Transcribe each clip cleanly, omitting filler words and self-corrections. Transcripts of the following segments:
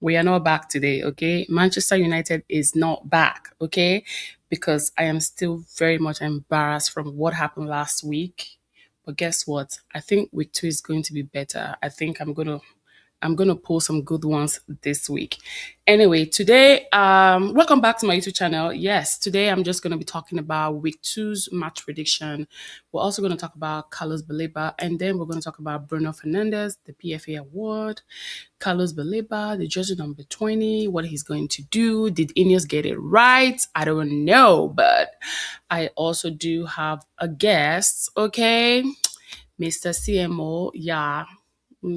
We are not back today, okay? Manchester United is not back, okay? Because I am still very much embarrassed from what happened last week. But guess what? I think week 2 is going to be better. I think I'm gonna post some good ones this week. Anyway, today, welcome back to my YouTube channel. Yes, today I'm just gonna be talking about week two's match prediction. We're also gonna talk about Carlos Baleba, and then we're gonna talk about Bruno Fernandes, the PFA award, Carlos Baleba, the jersey number 20, what he's going to do. Did Ineos get it right? I don't know, but I also do have a guest, okay? Mr. CMO, yeah,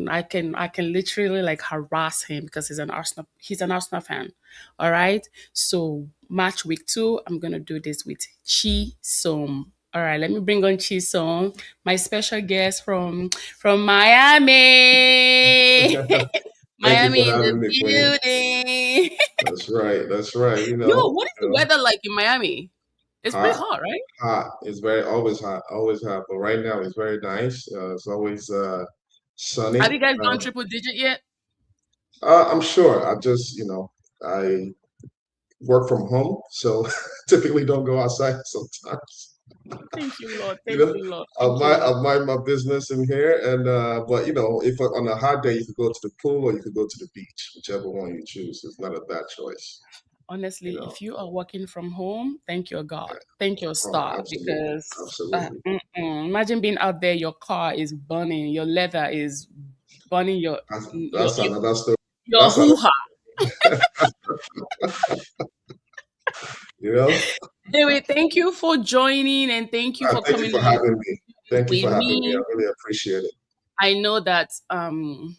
I can literally like harass him because he's an Arsenal fan. All right. So match week 2, I'm gonna do this with Chi Som. All right, let me bring on Chi Som, my special guest from Miami. Thank you for Miami in the having me, Queen. building. That's right. That's right. Yo, what is the weather like in Miami? It's pretty Hot, hot, right? hot. It's very always hot, always hot. But right now it's very nice. It's always Have sunny. you guys done triple digit yet? I'm sure. I work from home, so typically don't go outside sometimes. Thank you, Lord. You Thank know, you, Lord. I Thank you, mind, Lord. I mind my business in here, and but if on a hot day you could go to the pool or you could go to the beach, whichever one you choose. It's not a bad choice. You Honestly, know. if you are working from home, thank your God, thank your Oh, star, absolutely, because absolutely. imagine being out there, your car is burning, your leather is burning, your That's your that's your, another story. your That's another, hoo ha. you know. Anyway, thank you for joining and thank you for Thank you coming for on having me. Thank you with for having me. I me. really appreciate it. I know that um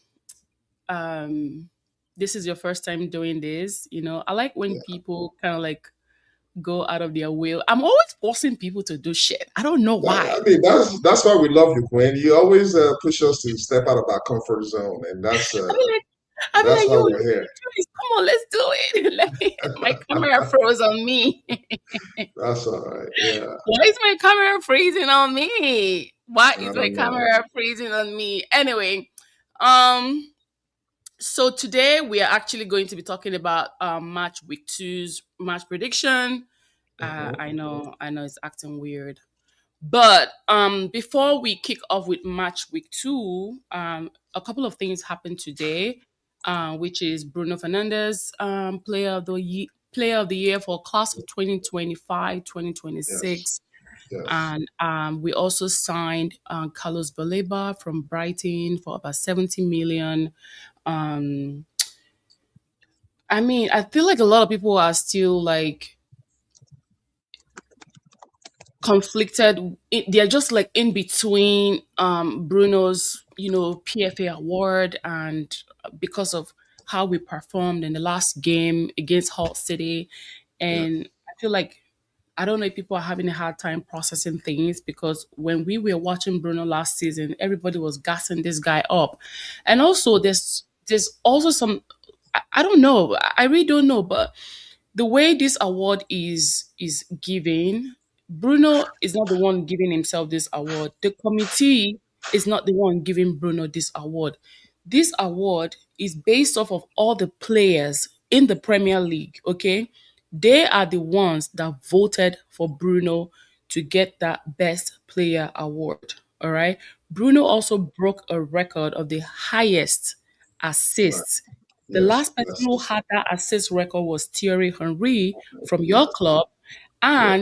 this is your first time doing this. I like when Yeah, people kind of like go out of their will. I'm always forcing people to do shit. I don't know I why. mean that's why we love you, Quinn. You always push us to step out of our comfort zone, and that's I mean, like, I be that's like, why yo, we're you here. can do this. Come on, let's do it. My camera froze on me. That's all right. Yeah, Why is my camera freezing on me? Why I is my don't know. camera freezing on me? Anyway, um, so today we are actually going to be talking about match week two's match prediction. Hmm. I know it's acting weird. But before we kick off with match week 2, a couple of things happened today, which is Bruno Fernandes, player of the year for class of 2025, Yes, 2026. yes. And we also signed Carlos Baleba from Brighton for about 70 million. Um, I mean, I feel like a lot of people are still like conflicted. They're just like in between Bruno's, PFA award, and because of how we performed in the last game against Hull City. Yes. And I feel like, I don't know if people are having a hard time processing things, because when we were watching Bruno last season, everybody was gassing this guy up. And also there's also some, I don't know, I really don't know, but the way this award is given, Bruno is not the one giving himself this award. The committee is not the one giving Bruno this award. This award is based off of all the players in the Premier League, okay? They are the ones that voted for Bruno to get that best player award. All right. Bruno also broke a record of the highest Right. assists. The Yes. last person who Yes. had that assist record was Thierry Henry from your Yes. club, Yeah.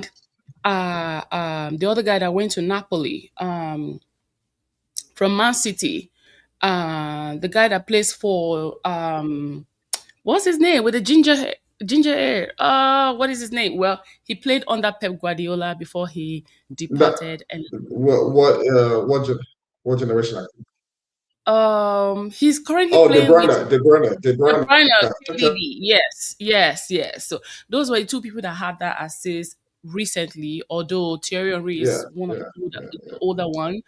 and the other guy that went to Napoli, from Man City, the guy that plays for what's his name with the ginger hair? What is his name? Well, he played under Pep Guardiola before he That departed, and what generation? he's currently Oh, De playing with Bruyne, De Bruyne, De De Bruyne. Bruyne, KDB. Yes, yes, yes. So those were the two people that had that assist recently. Although Thierry Henry Yeah, is one of yeah, yeah, the older one,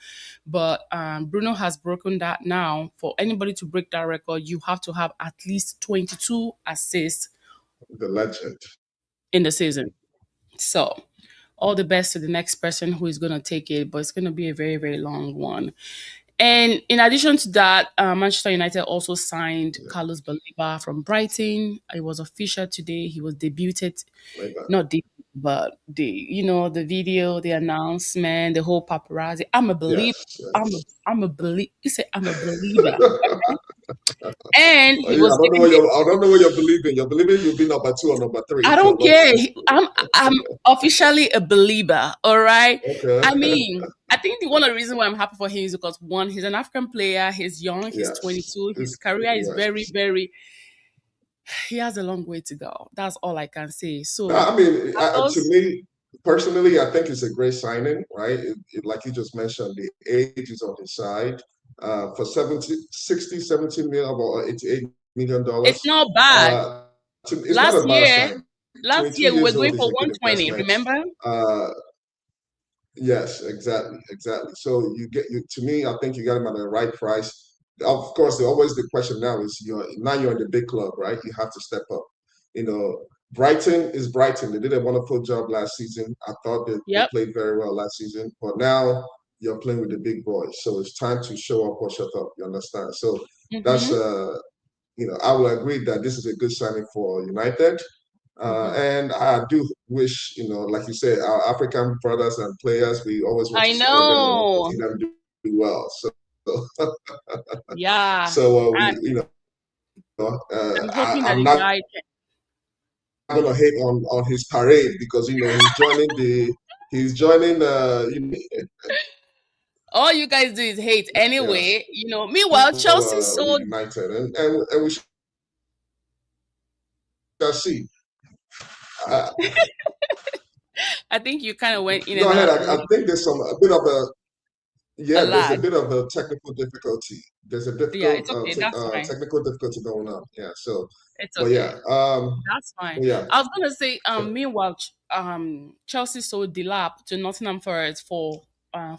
but Bruno has broken that now. For anybody to break that record, you have to have at least 22 assists the legend. in the season. So all the best to the next person who is going to take it, but it's going to be a very, very long one. And in addition to that, Manchester United also signed Yeah, Carlos Baleba from Brighton. It was official today. He was debuted, like that. not debuted, but the video, the announcement, the whole paparazzi. I'm a believer. Yes, yes. I'm a believe. He said, I'm a believer, and Oh, he yeah, was giving. I don't know what you're believing. You're believing you'll be number two or number three I if you're don't lucky. care. I'm officially a believer. All right. Okay. I mean, I think one of the reasons why I'm happy for him is because one, he's an African player. He's young. He's Yes. 22. His It's, career is very, yes. very. He has a long way to go. That's all I can say. No, So, I mean, to Carlos, me personally, I think it's a great signing, right? Like you just mentioned, the age is on his side. For 70, 60, 70 million or $88 million. it's not bad. Uh, it's not Last a bad year, sign. last 22 year we were years going old is for a good 120. investment. Remember? Uh, Yes, exactly, exactly. So you to me, I think you got him at the right price. Of course, always the question now is you're in the big club, right? You have to step up. Brighton is Brighton. They did a wonderful job last season. I thought they Yep. played very well last season, but now you're playing with the big boys. So it's time to show up or shut up. You understand? So that's Mm-hmm. I will agree that this is a good signing for United. Mm-hmm. And I do wish, like you said, our African brothers and players, we always want I to support them. We want to know. see them do well. Yeah. So we, And I'm hoping that I'm the not guy. going to hate on his parade because he's joining All you guys do is hate yes, anyway. Meanwhile, Chelsea with sold. United, and we shall see. Uh, I think you kind of went in Go and ahead. out I think there's a bit of a a yeah, there's a lot. bit of a technical difficulty. There's a Yeah, it's okay. That's fine. technical difficulty going on. Yeah. So, It's but okay. yeah, That's fine. but yeah, I was gonna say, so, meanwhile, Chelsea sold Delap to Nottingham Forest for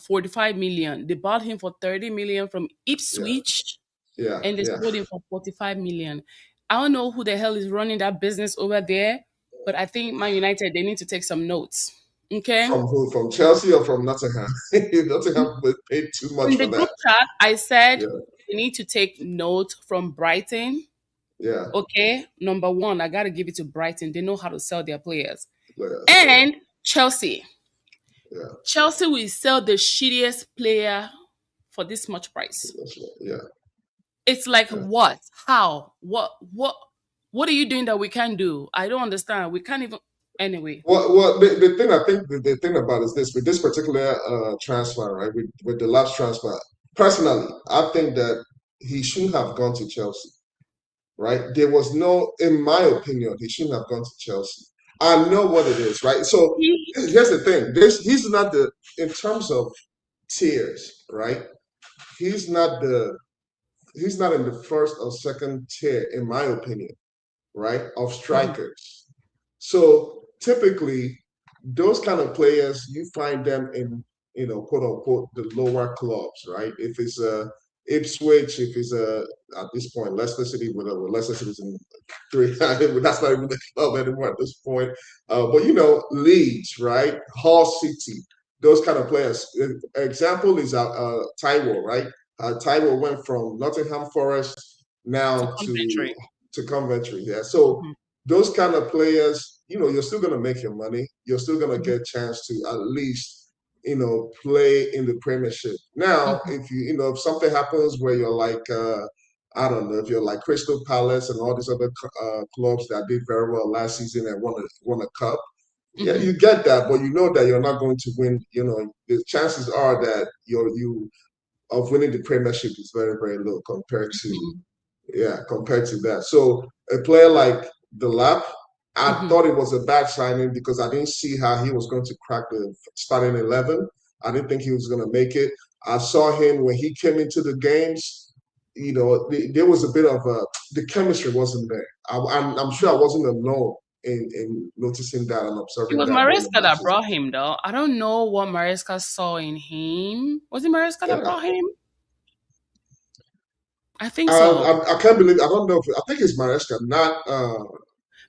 45 million. They bought him for 30 million from yeah, Ipswich, yeah, and they yeah. sold him for 45 million. I don't know who the hell is running that business over there, but I think Man United they need to take some notes. Okay. From who? From Chelsea or from Nottingham? Nottingham paid too much In for the that. group chat, I said Yeah, they need to take note from Brighton. yeah, Okay, number one, I got to give it to Brighton. They know how to sell their players. yes, yeah, And Chelsea. yeah, Chelsea will sell the shittiest player for this much price. that's right, yeah, It's like yeah. what? How? What are you doing that we can't do? I don't understand. We can't even anyway. The thing I think the thing about is this with this particular transfer, right? With the last transfer, personally, I think that he shouldn't have gone to Chelsea. Right? There was no, in my opinion, he shouldn't have gone to Chelsea. I know what it is, right? So He here's the thing: he's not in terms of tiers, right? He's not he's not in the first or second tier, in my opinion, right? Of Mhm, strikers. So typically, those kind of players, you find them in, quote unquote, the lower clubs, right? If it's a Ipswich, if it's a at this point Leicester City, whatever Leicester City's in three, that's not even the club anymore at this point. But Leeds, right? Hull City, those kind of players. Example is Taiwo, right? Taiwo went from Nottingham Forest to now Coventry. to Coventry. Yeah, so Mhm, those kind of players, you're still going to make your money. You're still going to mhm, get a chance to at least, play in the Premiership. Now, mhm, if something happens where you're like, I don't know, if you're like Crystal Palace and all these other clubs that did very well last season and won a cup, yeah, mhm, you get that, but you know that you're not going to win. The chances are that you of winning the Premiership is very, very low mhm, compared to that. So a player like Delap, I mhm. thought it was a bad signing because I didn't see how he was going to crack the starting 11. I didn't think he was going to make it. I saw him when he came into the games. There was a bit of the chemistry wasn't there. I'm sure I wasn't alone in noticing that and It observing was that during the Maresca that matches. brought him, though. I don't know what Maresca saw in him. Was it Maresca that Yeah, brought him? I think so. I can't believe I don't know. I think it's Maresca,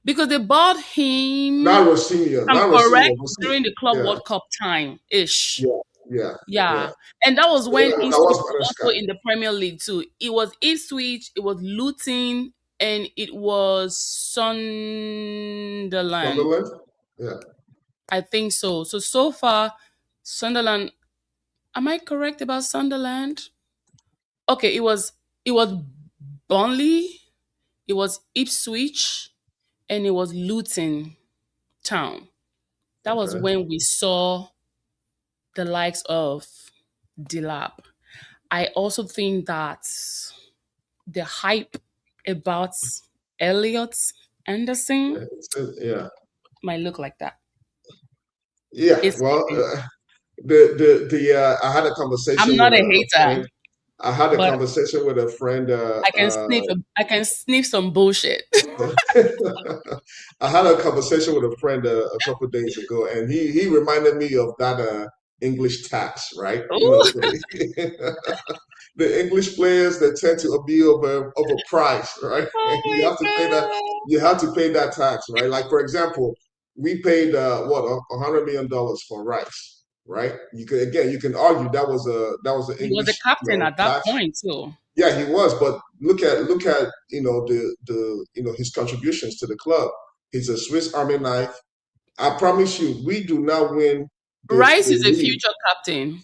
Because they bought him, not Rosinha, I'm not correct, Rosinha. during the Club Yeah, World Cup time ish. yeah, Yeah, yeah. Yeah. And that was So when that Ipswich was was Maresca. also in the Premier League too. It was Ipswich, it was Luton, and it was Sunderland. Sunderland. Yeah. I think so. So far, Sunderland. Am I correct about Sunderland? Okay, it was Burnley, it was Ipswich, and it was Luton Town. That was Okay. when we saw the likes of Dilap. I also think that the hype about Elliot Anderson Yeah. might look like that. Yeah. It's Well, sleeping. I had a I'm conversation with not a a hater, friend. I had a but conversation with a friend. I can sniff some bullshit. I had a conversation with a friend a couple of days ago, and he reminded me of that English tax, right? You know, Ooh, for the English players that tend to be overpriced, right? oh And you my have to pay that. god. You have to pay that tax, right? Like for example, we paid what $100 million for Rice, right? You can argue that was an He was a English captain at that tax. point too. Yeah, he was, but look at his contributions to the club. He's a Swiss Army knife. I promise you, we do not win Rice the is a league. future captain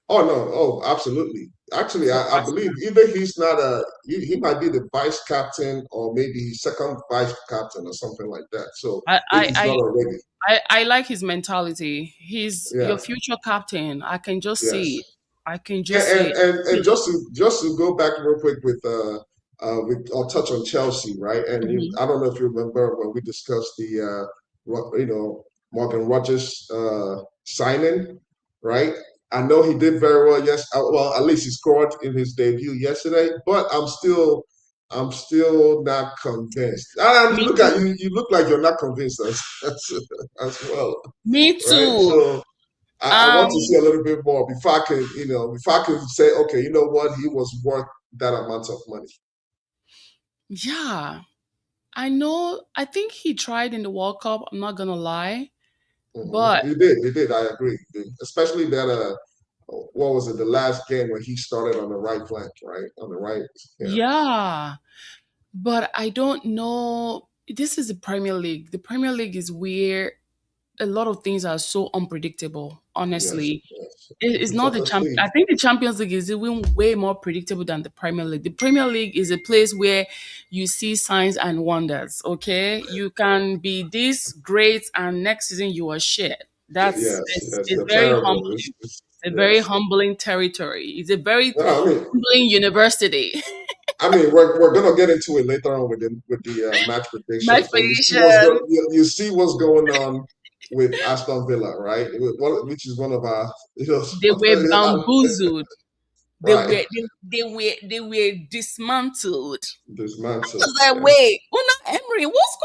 Oh no, oh absolutely. Actually, for I believe Arsenal. either he's not he might be the vice captain or maybe second vice captain or something like that. So I, if I, he's not I, already, I like his mentality. He's your yeah, future captain. I can just see it. yes. I can And just see it. and just to go back real quick with I'll touch on Chelsea, right? And Mhm. I don't know if you remember when we discussed the Morgan Rogers signing, right? I know he did very well. Yes, well at least he scored in his debut yesterday, but I'm still not convinced. And Me look at too. you. You look like you're not convinced as well, Me right? too. So I Um, want to see a little bit more before I can, before I can say, okay, you know what, he was worth that amount of money. yeah. I know. I think he tried in the World Cup. I'm not gonna lie, but He did. I agree. Especially that, what was it, the last game where he started on the right flank, right? On the right, yeah, yeah. But I don't know. This is the Premier League. The Premier League is where a lot of things are so unpredictable. yes, Honestly, yes. It's it's the not the toughest champ. league. I think the Champions League is even way more predictable than the Premier League. The Premier League is a place where you see signs and wonders. Okay, you can be this great, and next season you are shit. That's Yes, yes, it's they're very terrible. humbling. It's a very Yes. humbling territory. It's a very No, humbling university. we're gonna get into it later on with the match Match predictions, but prediction. you see what's going on with Aston Villa, right? Which is one of our They were bamboozled. right They were dismantled. I was dismantled. like, Yeah. wait, Una Emery, what's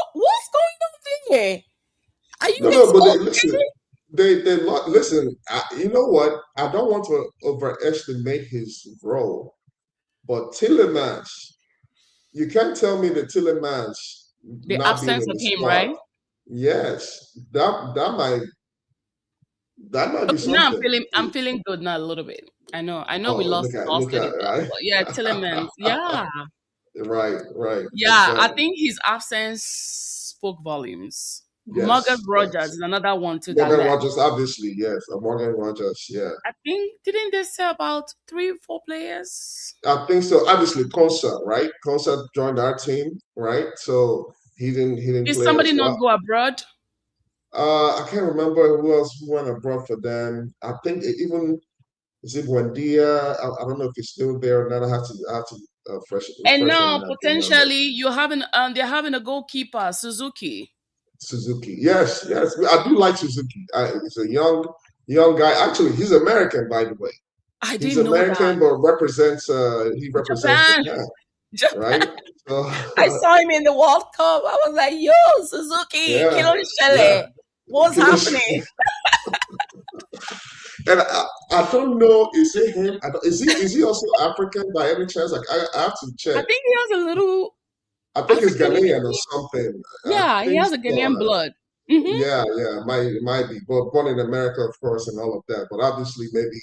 going on there? Are you No, guys but okay? listen, listen. You know what? I don't want to overestimate his role, but Tillemans, you can't tell me that Tillemans The not being absence in of the him, squad. right? Yes, that might be Okay, now something. I'm feeling good now a little bit. I know we Oh, lost look in at the it, cup, right? but yeah, Tillemans, yeah, Right, yeah. I exactly. think his absence spoke volumes. Morgan Yes, Rogers yes. is another one too that Morgan left. Rogers, obviously, yes. Morgan Rogers, yeah. I think didn't they say about 3, 4 players? I think so. Obviously, Konsa, right? Konsa joined our team, right? So he didn't Did play somebody as not well. go abroad? I can't remember who went abroad for them. I think even is it Buendia? I don't know if he's still there or not. I have to And refresh on now that remember. potentially they're having a goalkeeper, Suzuki. Suzuki. Yes, yes. I do like Suzuki. He's a young guy. Actually, he's American, by the way. I He's didn't know that. American, but he represents Japan. Japan, Japan. right? So I saw him in the World Cup. I was like, yo, Suzuki, yeah, Kilo yeah. Shele. What's happening? And I don't know, is it him? Is he also African by any chance? Like I have to I check. think he has a little I think he's African in Ghanaian or him. something. I Yeah, he think has a so. Ghanaian blood. Mm-hmm. Yeah, it might be, but born in America, of course, and all of that. But obviously, maybe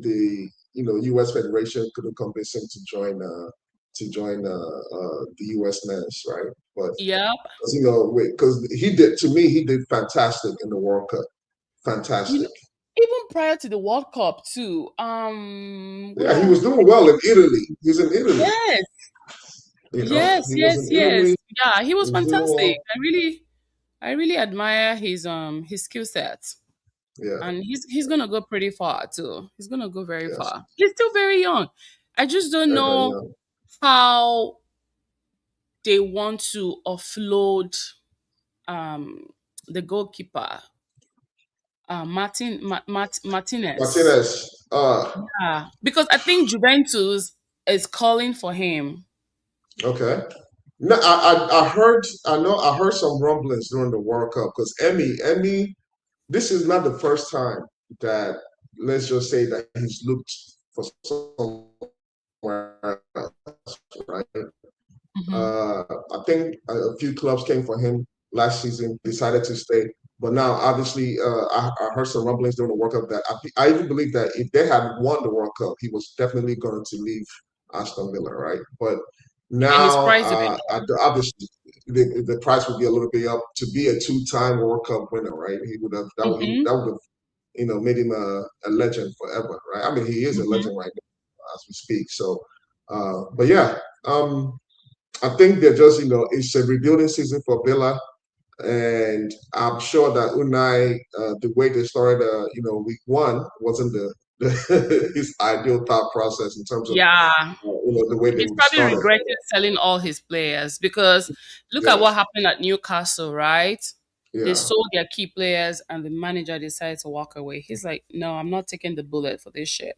the U.S. Federation couldn't convince him to join the U.S. men's, right? But Yep. because he did fantastic in the World Cup, You know, fantastic. even prior to the World Cup too. Where Yeah, he was was doing well in Italy. He's in Italy, yes, yes, he was yes, in yes. Italy. Yeah, he He was was doing fantastic. well. I really admire his skill set. Yeah, And he's gonna go pretty far too. He's gonna go very yes, far. He's still very young. I just don't very, very know young. how they want to offload um the goalkeeper, Martinez. Martinez. Yeah, because I think Juventus is calling for him. Okay. No, I heard some rumblings during the World Cup because Emmy, this is not the first time that, let's just say, that he's looked for somewhere else, right? Hmm. Uh, I think a few clubs came for him last season, decided to stay. But now, obviously, I heard some rumblings during the World Cup that I even believe that if they had won the World Cup, he was definitely going to leave Aston Villa, right? But And his now, price will be obviously, the price would be a little bit up to be a two-time World Cup winner, right? He would have more. that would have made him a legend forever, right? I mean, he is a Hmm. legend right now as we speak. So, but yeah. I think they're just, it's a rebuilding season for Villa, and I'm sure that Unai, the way they started, week one wasn't his ideal thought process in terms of, Yeah, the way they he's probably started. regretting selling all his players because look at Yes, what happened at Newcastle, right? They yeah. sold their key players and the manager decided to walk away. He's like, no, I'm not taking the bullet for this shit.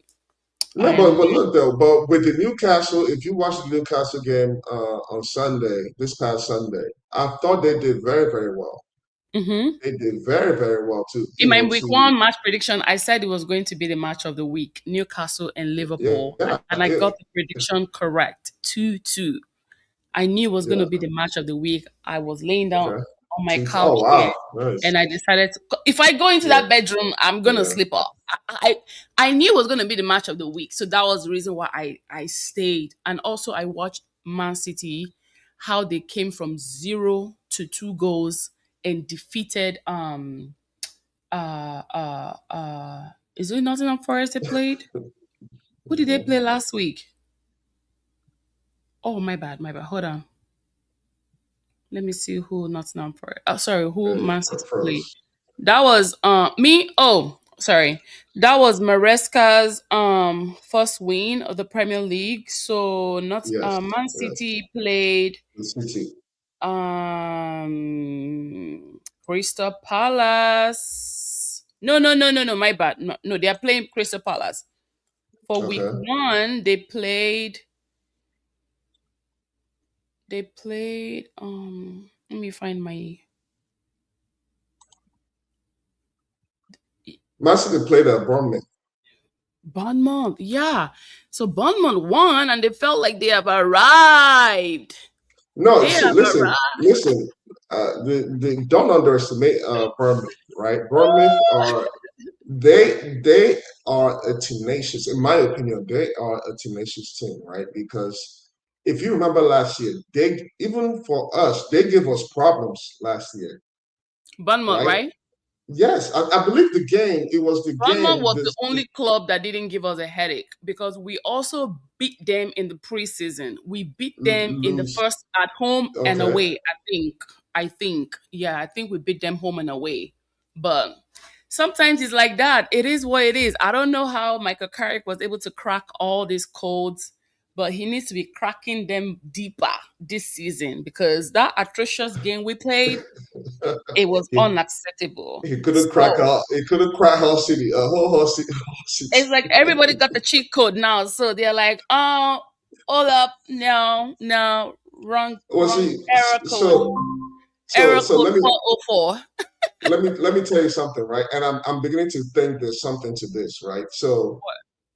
No, but And look though, but with the Newcastle, if you watch the Newcastle game on Sunday, this past Sunday, I thought they did very, very well. mhm. They did very, very well to, In my week one match prediction, I said it was going to be the match of the week, Newcastle and Liverpool. yeah, And I got the prediction correct, 2-2. I knew it was going to yeah. be the match of the week. I was laying down Okay. on my Oh couch here wow, nice. and I decided if I go into Yeah, that bedroom, I'm going to yeah. sleep off. I knew it was going to be the match of the week. So that was the reason why I stayed. And also, I watched Man City, how they came from 0 to 2 goals and defeated, is it Nottingham Forest they played? Who did they play last week? Oh, my bad, my bad. Hold on. Let me see who Nottingham Forest. Oh, sorry, who Okay, Man City played. first. That was me. Oh, sorry. That was Maresca's first win of the Premier League. So not Yes, Man yes. City played The City. Crystal Palace. No, no, no, no, no. My bad. No, no, they are playing Crystal Palace. For week Okay. one, they played let me find my Man City played at Bournemouth. Bournemouth. Yeah. So Bournemouth won and they felt like they have arrived. No, They see, have listen, arrived. listen. Don't underestimate Bournemouth, right? Bournemouth they are a tenacious, in my opinion, they are a tenacious team, right? Because if you remember last year, they even for us, they gave us problems last year, Bournemouth, right? right? Yes, I believe the game. It was the Bournemouth game. was the only club that didn't give us a headache because we also beat them in the preseason. We beat them in the Lose. first at home and Okay. away, I think. Yeah, I think we beat them home and away. But sometimes it's like that. It is what it is. I don't know how Michael Carrick was able to crack all these codes, but he needs to be cracking them deeper this season because that atrocious game we played, it was he unacceptable. he couldn't crack So out. He couldn't crack Hull City. Whole City. Hull it's City. like everybody got the cheat code now. So they're like, oh, hold up, no, no, wrong, Well, wrong, see, error code, so error so code let me 404. let me tell you something, right? And I'm beginning to think there's something to this, right? So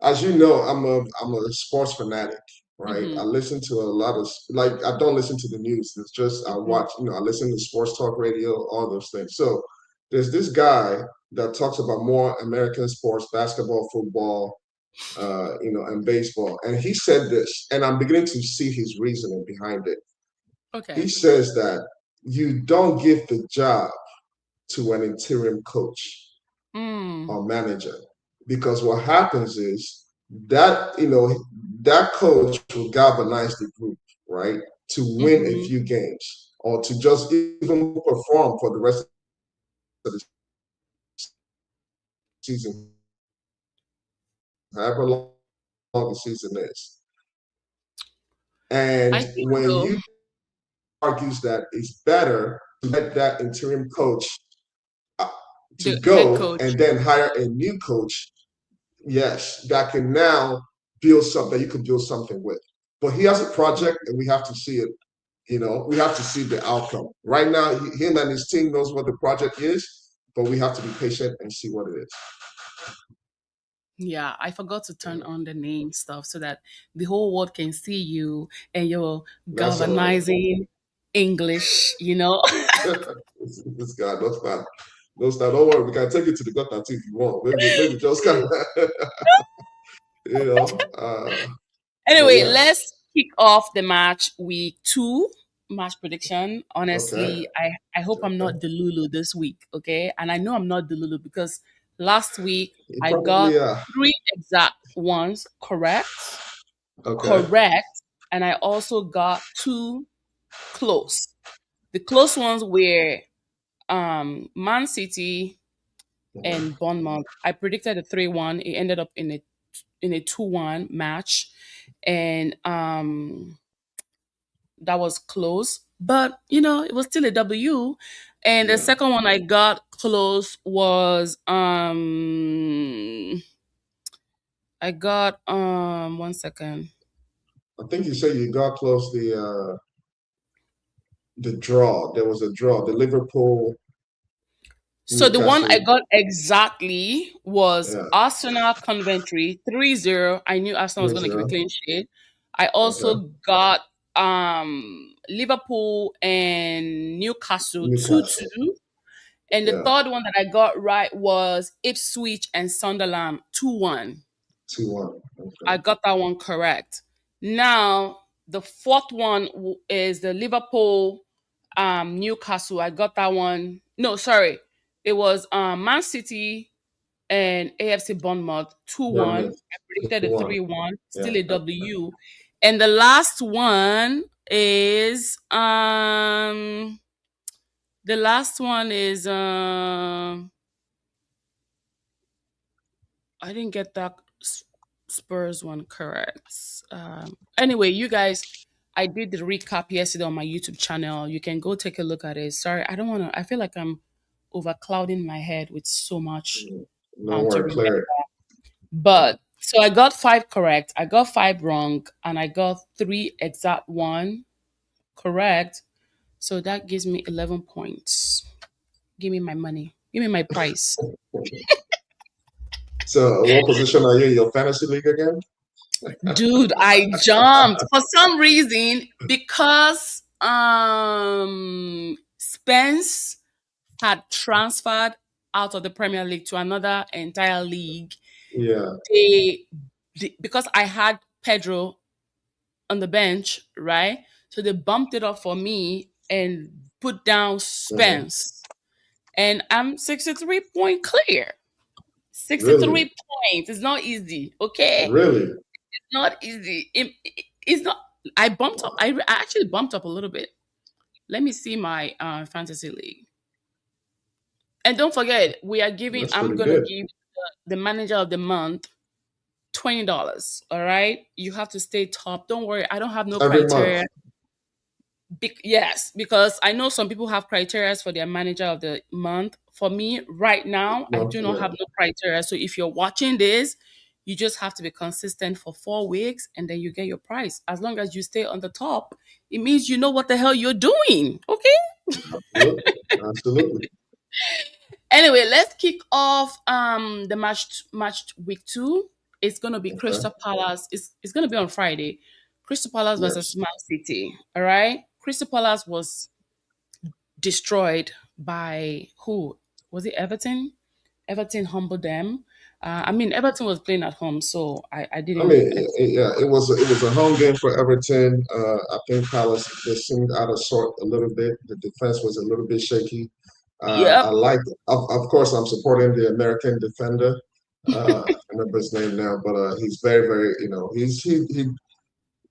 as you know, I'm a sports fanatic, right? I Mm-hmm. listen to a lot of like I don't listen to the news. It's just I Mm-hmm. watch, I listen to sports talk radio, all those things. So there's this guy that talks about more American sports, basketball, football, and baseball. And he said this, and I'm beginning to see his reasoning behind it. He Okay. says that you don't give the job to an interim coach Mm. or manager because what happens is that that coach will galvanize the group, right, to win a Mm-hmm. few games or to just even perform for the rest of the season, however long the season is. I And think when so. you argues that it's better to let that interim coach uh, to The head go coach. and then hire a new coach, yes, that can now build something that you can build something with. But he has a project and we have to see it. We have to see the outcome. Right now, him and his team knows what the project is, but we have to be patient and see what it is. Yeah, I forgot to turn on the name stuff so that the whole world can see you and your That's all right. galvanizing English. This guy, don't start. Don't worry, we can take it to the gutter too if you want. Maybe just kind of, you know. But Anyway, yeah, let's kick off the match week 2 match prediction. okay, Honestly, I hope I'm okay. not Delulu this week, okay? And I know I'm not Delulu because last week You I got probably are. 3 exact ones correct. Okay. Correct. And I also got 2 close. The close ones were Man City Mhm. and Bournemouth. I predicted a 3-1. It ended up in a 2-1 match. And that was close, but it was still a W. And the Yeah. second one I got close was I got 1 second. I think you said you got close the draw. There was a draw. The Liverpool So the one I Newcastle. got exactly was Yeah. Arsenal Coventry 3-0. I knew Arsenal was Three going to keep a zero. clean sheet. I Okay. also got Liverpool and Newcastle 2-2. Newcastle. And the Yeah. third one that I got right was Ipswich and Sunderland 2-1. 2-1. I Okay. got that one correct. Now, the fourth one is the Liverpool Newcastle. I got that one. No, sorry. It was Man City and AFC Bournemouth 2-1. Bournemouth. I predicted a 2-1. 3-1, Yeah. still a W. And the last one is I didn't get that Spurs one correct. Anyway, you guys, I did the recap yesterday on my YouTube channel. You can go take a look at it. Sorry, I don't want to. I feel like I'm overclouding my head with so much No to worry, remember. clear. But so I got 5 correct. I got 5 wrong, and I got 3 exact 1 correct. So that gives me 11 points. Give me my money. Give me my price. So, what position are you in your fantasy league again? Dude, I jumped for some reason because Spence had transferred out of the Premier League to another entire league. Yeah. They, because I had Pedro on the bench, right? So they bumped it up for me and put down Mhm. Spence. And I'm 63 point clear. 63 Really? points. It's not easy, okay? Really? Not easy. It's not. I bumped up. I actually bumped up a little bit. Let me see my fantasy league. And don't forget, we are giving. That's I'm pretty gonna good. give the manager of the month $20. All right, you have to stay top. Don't worry, I don't have no Every month. criteria. Yes, because I know some people have criteria for their manager of the month. For me, right now, I Month, do not yeah. have no criteria. So if you're watching this, you just have to be consistent for 4 weeks and then you get your prize. As long as you stay on the top, it means you know what the hell you're doing. Okay. Absolutely. Absolutely. Anyway, let's kick off the match week 2. It's gonna be Okay. Crystal Palace. It's gonna be on Friday. Crystal Palace versus Yes. Man City. All right. Crystal Palace was destroyed by who? Was it Everton? Everton humbled them. I mean, Everton was playing at home, so I I didn't. mean, yeah, it was a home game for Everton. I think Palace they seemed out of sort a little bit. The defense was a little bit shaky. Yep. I like, of course, I'm supporting the American defender. I remember his name now, but he's very, very, he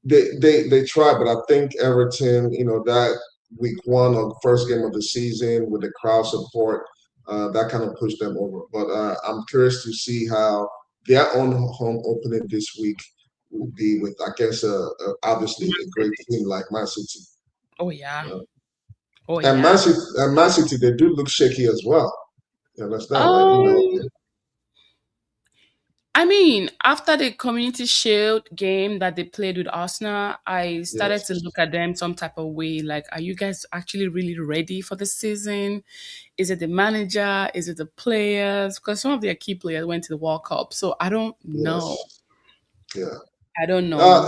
they tried, but I think Everton, that week one or first game of the season with the crowd support, that kind of pushed them over. But I'm curious to see how their own home opening this week will be with, I guess, obviously Man a great City. team like Man City. Oh yeah. Uh, Oh and Man yeah. City, they do look shaky as well. You understand? Like, Um, I mean, after the Community Shield game that they played with Arsenal, I started to yes, look at them some type of way. Like, are you guys actually really ready for the season? Is it the manager? Is it the players? Because some of their key players went to the World Cup, so I don't know. yes, yeah. I don't know.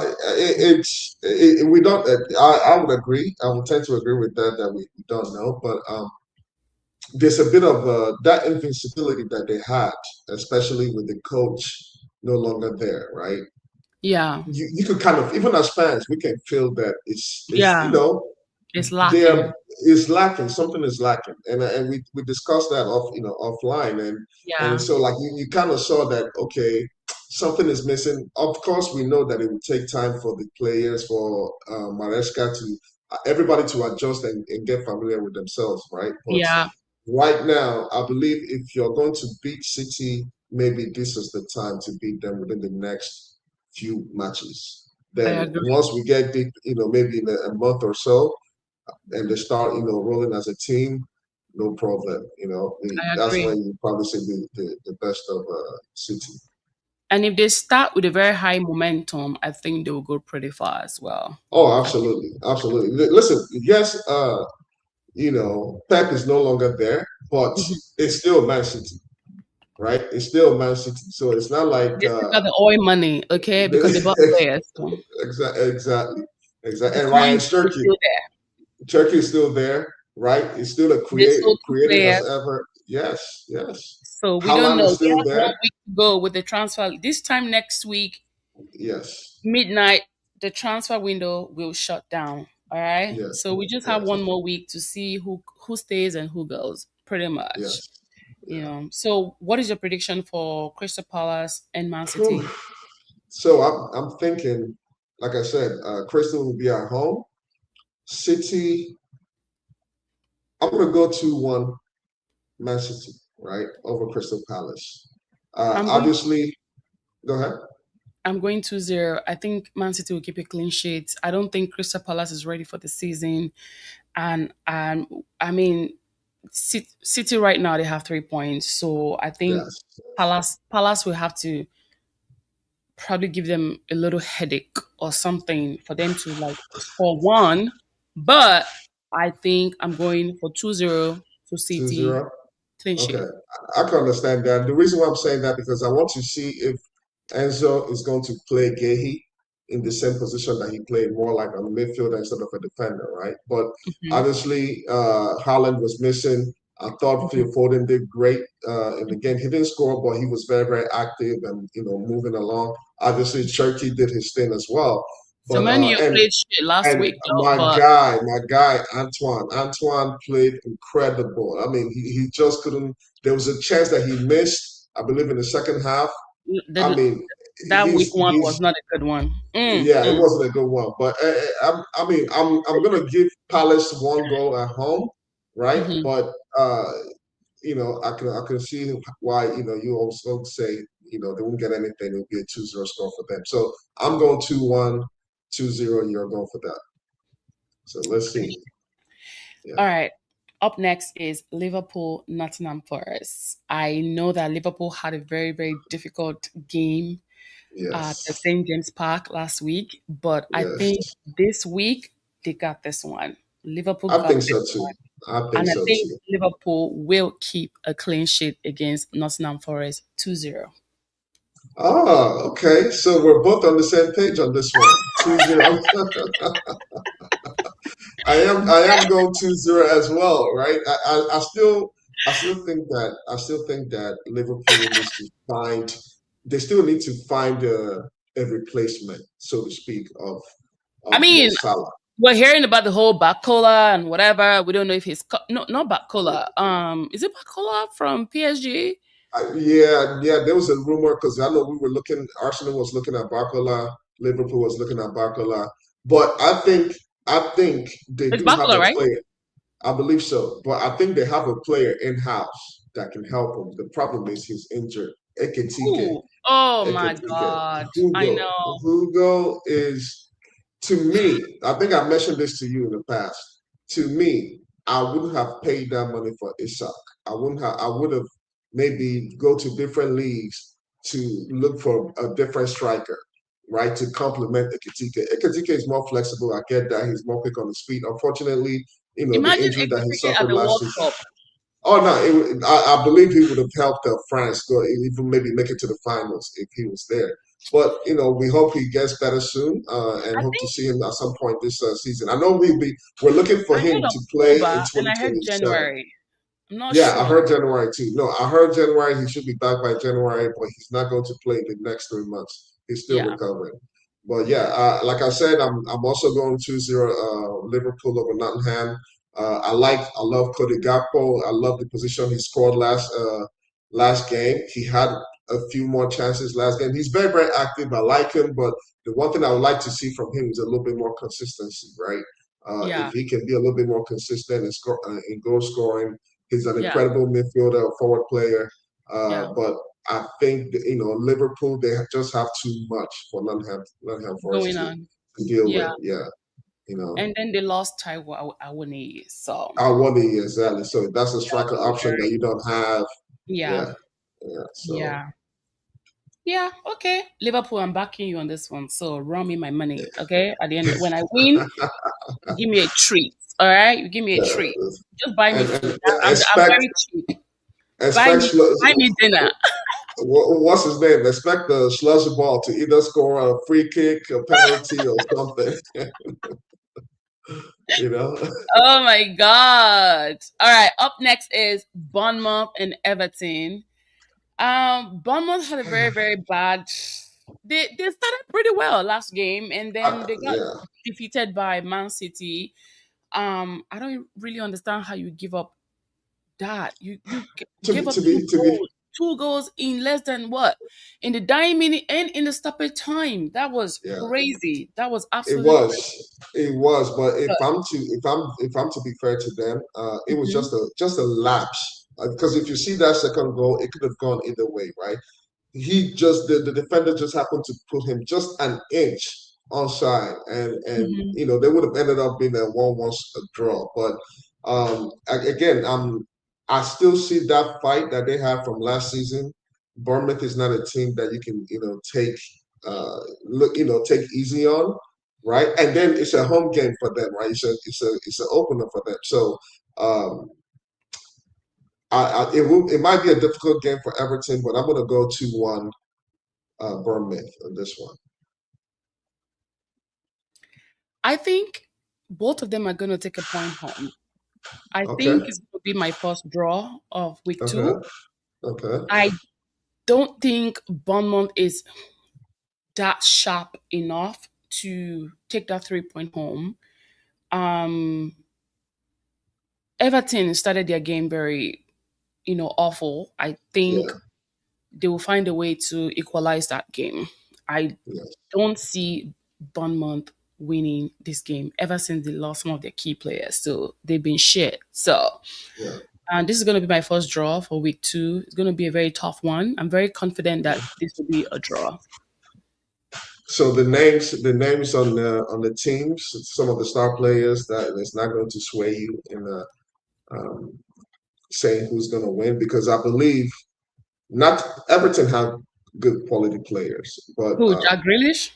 We don't. I would agree. I would tend to agree with that we don't know, but there's a bit of that invincibility that they had, especially with the coach no longer there, right? Yeah, You could kind of, even as fans, we can feel that it's yeah, it's lacking. there is lacking, something is lacking, and we discussed that offline, and Yeah, so like you kind of saw that, okay, something is missing. Of course, we know that it will take time for the players, for Maresca to everybody to adjust and get familiar with themselves, right? But yeah, right now, I believe if you're going to beat City, maybe this is the time to beat them within the next few matches. I Then agree. once we get deep, maybe in a month or so, and they start, rolling as a team, no problem. I That's agree. when you probably see the best of City. And if they start with a very high momentum, I think they will go pretty far as well. Oh, I absolutely, absolutely. Listen, yes, Pep is no longer there, but Mhm. it's still Man City, right? It's still Man City, so it's not like They still got the oil money, okay, because they bought players. So exactly, exactly. the And coins Ryan is Cherky, still there. Cherky is still there, right? He's still a They sold two creative as players, ever. Yes, yes. so we don't Haaland know. is We still have one there. week to go with the transfer. This time next week, Yes, midnight, the transfer window will shut down. All right. yes, So we just have yes, one more week to see who stays and who goes, pretty much. yes. Yeah. So what is your prediction for Crystal Palace and Man Whew. City? So I'm thinking, like I said, Crystal will be at home. City, I'm gonna go 2-1 Man City, right, over Crystal Palace. I'm going Obviously, go ahead. I'm going 2-0. I think Man City will keep a clean sheet. I don't think Crystal Palace is ready for the season. And I mean, City right now they have 3 points. So I think Yes. Palace will have to probably give them a little headache or something for them to like score one. But I think I'm going for 2-0 to Two City zero. clean Okay, sheet. I can understand that. The reason why I'm saying that because I want to see if Enzo is going to play Gehi in the same position that he played, more like on the midfield instead of a defender, right? But Mhm, obviously, Haaland was missing. I thought mhm, Phil Foden did great, and again, he didn't score, but he was very, very active and moving along. Obviously, mhm. Cherky did his thing as well, So but many played shit last and week though, but my guy, Antoine played incredible. I mean, he just couldn't. There was a chance that he missed, I believe, in the second half. I the, mean, that week one was he's not a good one. yeah, it wasn't a good one. But I mean, I'm gonna give Palace one goal at home, right? Mhm. But I can see why you also say they won't get anything. It'll be a 2-0 score for them. So I'm going 2-1, 2-0. You're going for that. So let's see. Yeah. All right. Up next is Liverpool Nottingham Forest. I know that Liverpool had a very, very difficult game at the Yes. St. James Park last week, but I think Yes. this week they got this one. Liverpool I got think this so too. one. I think And I so think too. Liverpool will keep a clean sheet against Nottingham Forest 2-0. Ah, okay. So we're both on the same page on this one. 2-0. I am going 2-0 as well, right? I still think that Liverpool needs to find they still need to find a replacement, so to speak, I of Mo mean, Salah. we're hearing about the whole Bacola and whatever. We don't know if he's no, not Bacola. Is it Bacola from PSG? Yeah, there was a rumor because I know we were looking. Arsenal was looking at Barcola, Liverpool was looking at Barcola, but I think they It's do have Bacola, a right? player. I believe so, but I think they have a player in house that can help him. The problem is he's injured. Ekitike. Ooh. Oh my Ekitike. God. I Hugo. know. Hugo is, to me, I think I mentioned this to you in the past. To me, I wouldn't have paid that money for Isak. I would have maybe go to different leagues to look for a different striker, right? To complement Ekitike. Ekitike is more flexible. I get that. He's more quick on his feet. Unfortunately, the Imagine injury that he Ekitike at suffered the last World season. Cup. Oh no, I believe he would have helped France go even maybe make it to the finals if he was there. But we hope he gets better soon, and I hope to think see him at some point this season. I know we're looking for I him heard to play in October and I heard 2027. January. I'm not Yeah, I sure. heard January too. No, I heard January. He should be back by January, but he's not going to play the next 3 months. He's still Yeah. recovering. But yeah, Yeah. like I said, I'm also going 2-0 Liverpool over Nottingham. I love Cody Gakpo. I love the position he scored last game. He had a few more chances last game. He's very very active. I like him, but the one thing I would like to see from him is a little bit more consistency, right? If Yeah. he can be a little bit more consistent in goal scoring. He's an Yeah. incredible midfielder, forward player. Yeah. But I think that, Liverpool just have too much for Nottingham Forest Going on. to deal Yeah. with. Yeah, you know. And then they lost Taiwo Awoniyi. So I wonder exactly. So that's a striker also option that very you don't have. yeah. Yeah, yeah. So Yeah. Yeah. Okay. Liverpool, I'm backing you on this one. So run me my money. Okay. At the end, when I win, you give me a treat. All right. You give me a yeah, treat. Just buy me food. and I'm expect very cheap. expect Buy me dinner. what's his name? Expect the Schluzer ball to either score a free kick, a penalty, or something. you know. Oh my god. All right. Up next is Bournemouth and Everton. Bournemouth had a very, very bad. They started pretty well last game, and then they got Yeah. defeated by Man City. I don't really understand how you give up that. To gave be up to be to be two goals in less than what in the dying minute and in the stoppage time. That was yeah. crazy. That was It absolutely was, crazy. it was. But if I'm to be fair to them, it was Mhm. just a lapse. Because if you see that second goal, it could have gone either way, right? The defender just happened to put him just an inch onside, and Mhm. they would have ended up being a 1-1 draw. But again, I still see that fight that they had from last season. Bournemouth is not a team that you can take take easy on, right? And then it's a home game for them, right? It's an opener for them. So um, it might be a difficult game for Everton, but I'm gonna go 2-1 Bournemouth on this one. I think both of them are going to take a point home. I Okay, think it's going to be my first draw of week okay, two. okay. I don't think Bournemouth is that sharp enough to take that 3 point home. Um, Everton started their game very, awful. I think Yeah, they will find a way to equalize that game. I yes, don't see Bournemouth winning this game ever since they lost some of their key players. So they've been shit. So yeah, and this is going to be my first draw for week two. It's going to be a very tough one. I'm very confident yeah. that this will be a draw. So the names on the teams, some of the star players that is not going to sway you in um, saying who's going to win because I believe not Everton have good quality players, but Who, Jack Grealish?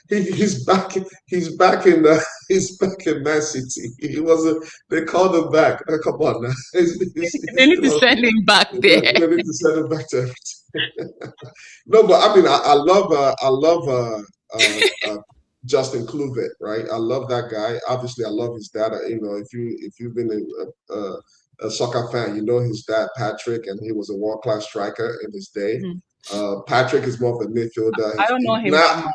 he's back. He's back in the He's back in Man City. He wasn't. They called him back. Come on now. They need You to know, send him back there. they need to send him back to everything. No, but I mean, I love Justin Kluivert, right? I love that guy. Obviously, I love his dad. If you've been a soccer fan, you know his dad Patrick, and he was a world class striker in his day. Mhm. Patrick is more of a midfielder. I don't know him Now, that much.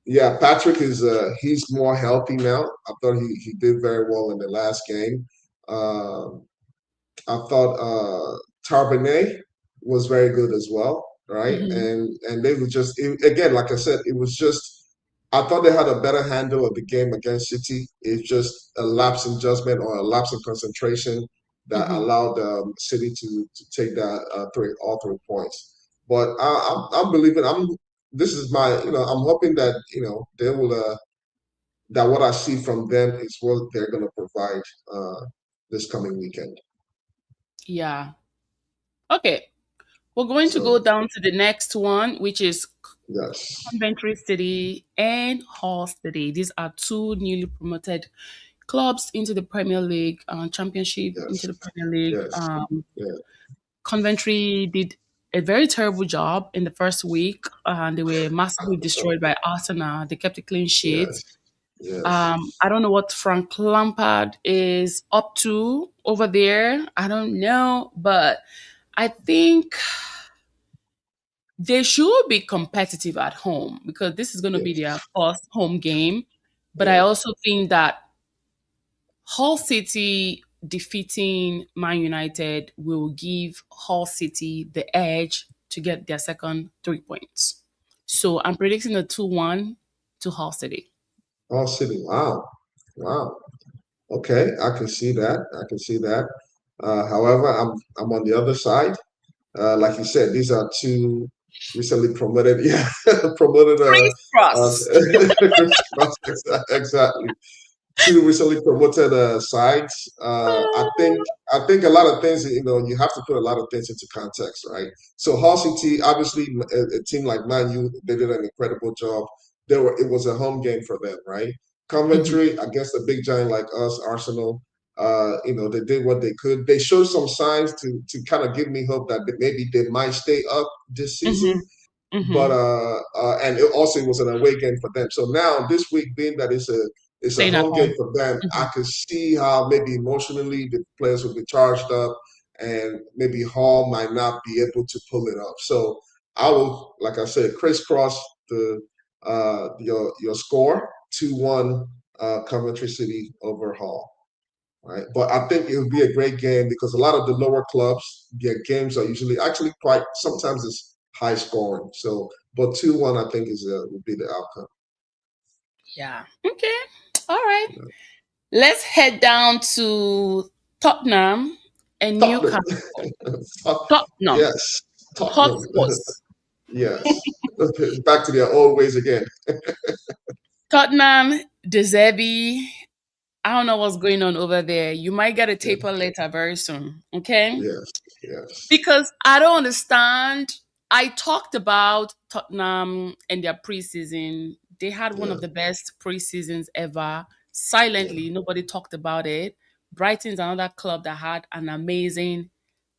yeah, Patrick is he's more healthy now. I thought he did very well in the last game. Um, I thought Tarbonnet was very good as well, right? Mhm. And they were just again, like I said, it was just I thought they had a better handle of the game against City. It's just a lapse in judgment or a lapse in concentration that Mhm. allowed City to take that all 3 points. But I'm believing this is my I'm hoping that they will that what I see from them is what they're going to provide this coming weekend. Yeah. Okay. We're going to go So down to the next one, which is yes, Coventry City and Hull City. These are two newly promoted clubs into the Premier League, Championship into yes, the Premier League. yes, yeah, Coventry did a very terrible job in the first week, and they were massively destroyed by Arsenal. They kept a clean sheet. yes, yes. I don't know what Frank Lampard is up to over there. I don't know, but I think they should be competitive at home because this is going to be their Yes, first home game. But I yeah. also think that Hull City defeating Man United will give Hull City the edge to get their second 3 points. So I'm predicting a 2-1 to Hull City. All City. Wow, wow. Okay, I can see that. I can see that. However, I'm on the other side. Like you said, these are two recently promoted, yeah, promoted. Chris Cross. Exactly. Two recently promoted sides. I think a lot of things you have to put a lot of things into context, right? So Hull City, obviously, a team like Man U, they did an incredible job. It was a home game for them, right? Mhm, Coventry against a big giant like us, Arsenal. They did what they could. They showed some signs to kind of give me hope that maybe they might stay up this season, mhm, but mhm. and it was an away game for them. So now this week, being that it's a Staying at home game home. for them, I Mhm. could see how maybe emotionally the players will be charged up, and maybe Hall might not be able to pull it off. So I will, like I said, crisscross the your score 2-1 Coventry City over Hall. Right, but I think it would be a great game because a lot of the lower clubs, their games are usually actually quite. Sometimes it's high scoring. So, but 2-1, I think would be the outcome. Yeah. Okay. All right. Let's head down to Tottenham and Tottenham, Newcastle. Tottenham. yes, Tottenham, Hotspurs. yes. Back to their old ways again. Tottenham, De Zerbi. I don't know what's going on over there. You might get a Yeah, taper later very soon. Okay. yes, yes, Because I don't understand. I talked about Tottenham and their preseason. They had one yeah. of the best preseasons ever. Silently, nobody talked about it. Brighton's another club that had an amazing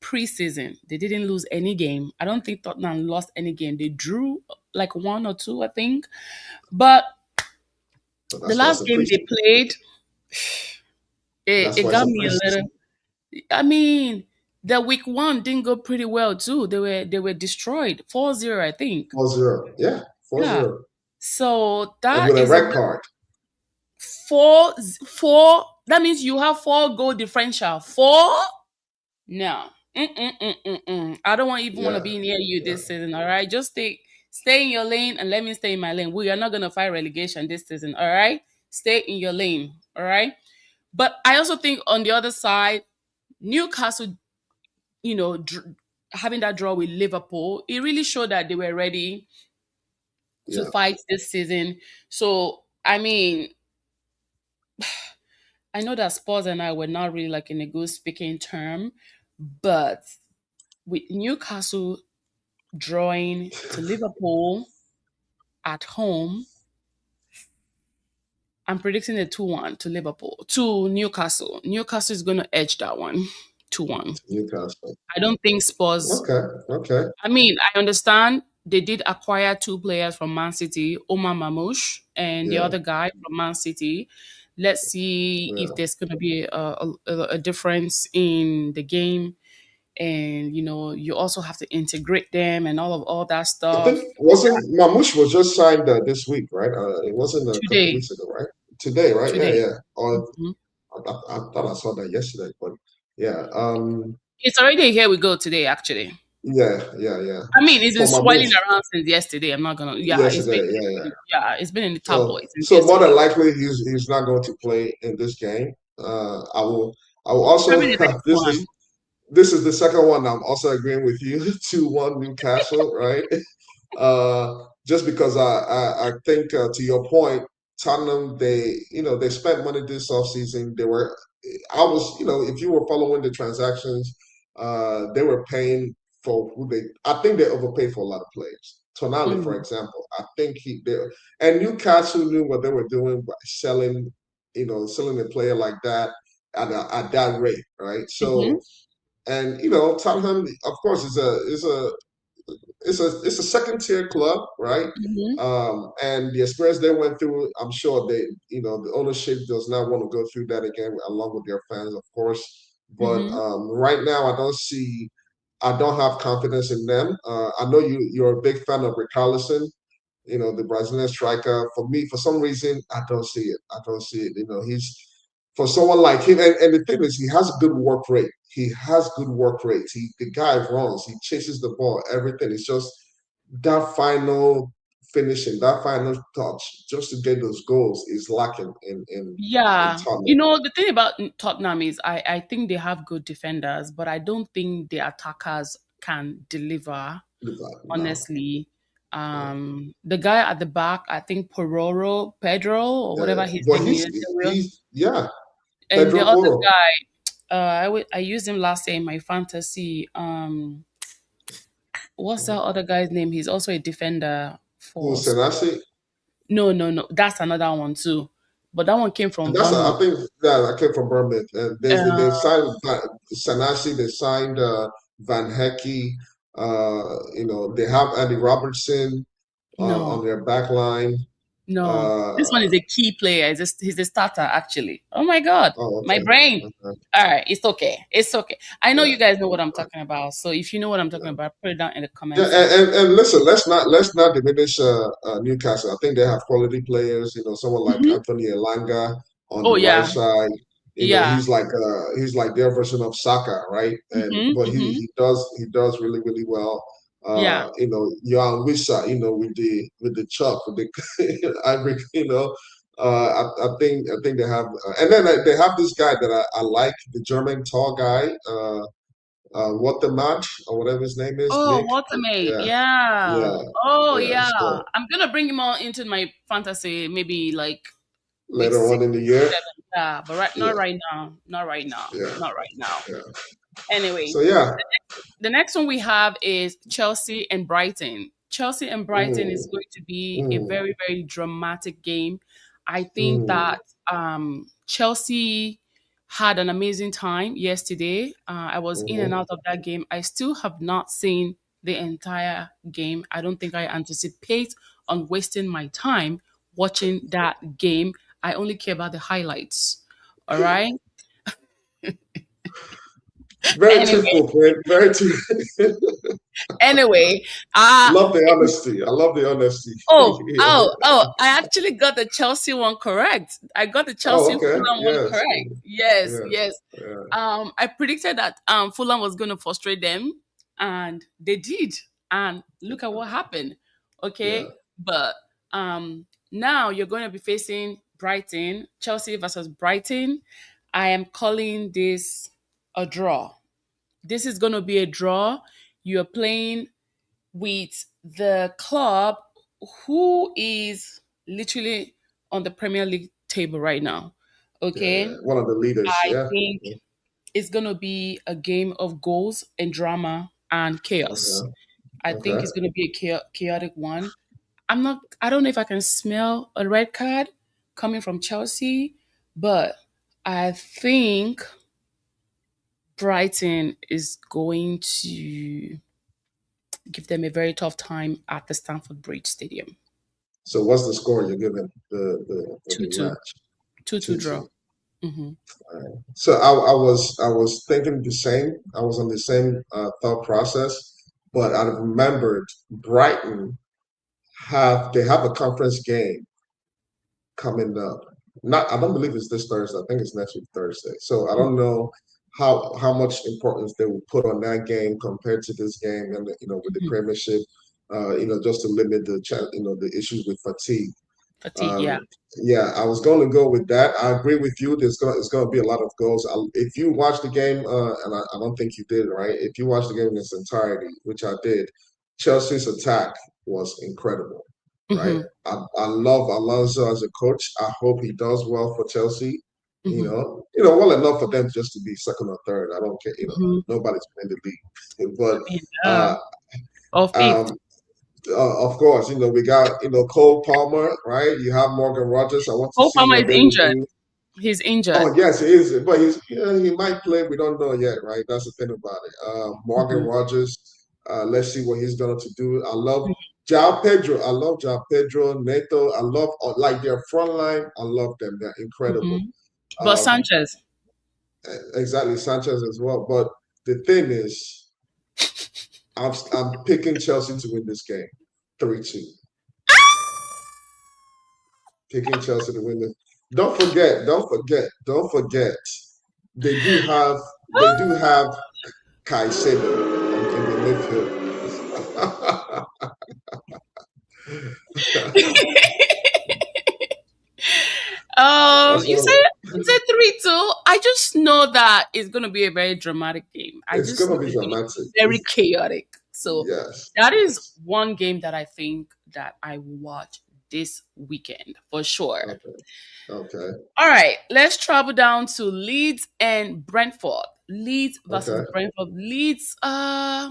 preseason. They didn't lose any game. I don't think Tottenham lost any game. They drew like one or two, I think. But But the that's why it's last a game pre. they played, That's it why it's got a me a preseason. little. I mean, the week one didn't go pretty well too. They were destroyed 4-0, I think. 4-0. Yeah, four Yeah. zero. So And that with a is a red card. four. That means you have 4 goal differential. Four? No. Mm-mm-mm-mm-mm. I don't want even want to Yeah, be near you yeah. this season. All right, just stay in your lane and let me stay in my lane. We are not gonna fight relegation this season. All right, stay in your lane. All right. But I also think on the other side, Newcastle, having that draw with Liverpool, it really showed that they were ready to Yeah. fight this season. So, I mean, I know that Spurs and I were not really like in a good speaking term, but with Newcastle drawing to Liverpool at home, I'm predicting a 2-1 to Liverpool, to Newcastle. Newcastle is going to edge that one 2-1. Newcastle. I don't think Spurs. Okay, okay. I mean, I understand they did acquire two players from Man City, Omar Mamouche and the Yeah, other guy from Man City. Let's see if yeah. there's going to be a difference in the game. And, you also have to integrate them and all that I think stuff wasn't Mamouche was just signed this week, right? It wasn't a couple today. weeks ago, right? Today, right? Yeah, Today. yeah. Or Mhm. I thought I saw that yesterday, but yeah, It's already here we go today, actually. yeah, yeah, yeah. I mean, it's been For swirling Mamouche around since yesterday. I'm not gonna. Yeah, yesterday, yeah, yeah. it's been in the So, tabloids since so more than yesterday. likely he's not going to play in this game. I will also Probably the next this one. is this is the second one. I'm also agreeing with you. 2-1 Newcastle, right? Just because I think to your point, Tottenham they spent money this offseason. I was if you were following the transactions, they were paying for who they. I think they overpaid for a lot of players. Tonali, for Mm, example, I think and Newcastle knew what they were doing by selling a player like that at that rate, right? mhm, So and Tottenham, of course, is a second tier club, right? mhm, And the experience they went through, I'm sure the ownership does not want to go through that again, along with their fans, of course. But mhm. right now, I don't have confidence in them. I know you're a big fan of Richarlison, the Brazilian striker. For me, for some reason, I don't see it. I don't see it. He's for someone like him, and the thing is, he has a good work rate. He has good work rates. The guy runs, he chases the ball, everything. It's just that final finishing, that final touch, just to get those goals is lacking in Yeah, Tottenham. the thing about Tottenham is I think they have good defenders, but I don't think the attackers can deliver. No, Honestly, no. the guy at the back, I think Pedro or Yeah, whatever his but name is, he's yeah, and the Pedro other Porro, guy, I used him last year in my fantasy. What's that other guy's name? He's also a defender who for Spurs. Senasi. No, no, no. That's another one too. But that one came from I Bournemouth. think that I came from Birmingham. And they've Uh, signed Sanasi, they signed Van Hecky. They have Andy Robertson on no, their back line. no. Uh, This one is a key player. He's a starter, actually. Oh my God. oh, My okay, brain. okay, All right. It's okay. It's okay. I know yeah. you guys know what I'm talking about. So if you know what I'm talking about, put it down in the Yeah, comment and, section. and listen, let's not diminish Newcastle. I think they have quality players. Someone like Hmm. Anthony Elanga on Oh, the right yeah. side. Yeah. He's like their version of Saka, right? And Hmm. but he Hmm. he does he does really really well. Yeah. Johan Wissa, with the chuck with the Ivory, I think they have, and then they have this guy that I like, the German tall guy. What the match or whatever his name is, Oh, Nick. Watermate. Yeah, Yeah. yeah, Oh, yeah. yeah. So I'm gonna bring him on into my fantasy maybe like week later on six, in the week year, seven. Yeah, but not yeah, right now. Not right now. yeah, Not right now. yeah. Anyway, So yeah, the next one we have is Chelsea and Brighton. Chelsea and Brighton is mm, going to be a mm, very, very dramatic game. I think mm, that Chelsea had an amazing time yesterday. I was in and mm-hmm. out of that game. I still have not seen the entire game. I don't think I anticipate on wasting my time watching that game. I only care about the highlights. All right. Very Anyway, truthful, Clint. Very true. anyway, uh Love the honesty. I love the honesty. I actually got the Chelsea one correct. I got the Oh, Chelsea okay. Fulham one Yes, correct. Yes, yes, yes. yeah, I predicted that Fulham was going to frustrate them, and they did. And look at what happened. yeah, Okay, but now you're going to be facing Brighton, Chelsea versus Brighton. I am calling this a draw. This is going to be a draw. You're playing with the club who is literally on the Premier League table right now. yeah. Okay. One of the leaders. I Yeah. think it's going to be a game of goals and drama and chaos. Okay. I think Okay. it's going to be a chaotic one. I don't know if I can smell a red card coming from Chelsea, but I think Brighton is going to give them a very tough time at the Stamford Bridge Stadium. So what's the score you're giving the 2-2. match? 2-2 Two draw. two. Hmm. So I was thinking the same. I was on the same thought process, but I remembered Brighton have a conference game coming up. Not I don't believe it's this Thursday. I think it's next week Thursday. So I don't know how much importance they will put on that game compared to this game, and with the Hmm. Premiership, just to limit the issues with fatigue. Fatigue, yeah. Um, yeah, I was going to go with that. I agree with you. It's going to be a lot of goals. If you watch the game, and I don't think you did, right? If you watch the game in its entirety, which I did, Chelsea's attack was incredible, right? Hmm. I love Alonso as a coach. I hope he does well for Chelsea. Hmm. Well enough for them just to be second or third. I don't care. Hmm. Nobody's winning the league, but Yeah. uh, Or fifth. um, of course, we got Cole Palmer, right? You have Morgan Rogers. I want to Cole see Palmer what is they will injured. do. He's injured. Oh yes, he is, but he might play. We don't know yet, right? That's the thing about it. Morgan Hmm. Rogers. Let's see what he's going to do. I love Jao Pedro. I love Jao Pedro. Neto. I love like their front line. I love them. They're incredible. Hmm. But Um, Sanchez. exactly Sanchez as well. But the thing is, I'm picking Chelsea to win this game, 3-2. Picking Chelsea to win this. Don't forget. They do have they do have Caicedo in the midfield. That's You say what you say 3-2. I just know that it's gonna be a very dramatic game. I it's just know gonna be it's gonna dramatic. be very chaotic. So Yes, that is yes. one game that I think that I will watch this weekend for sure. Okay, okay, All right, let's travel down to Leeds and Brentford. Leeds versus okay. Brentford. Leeds, a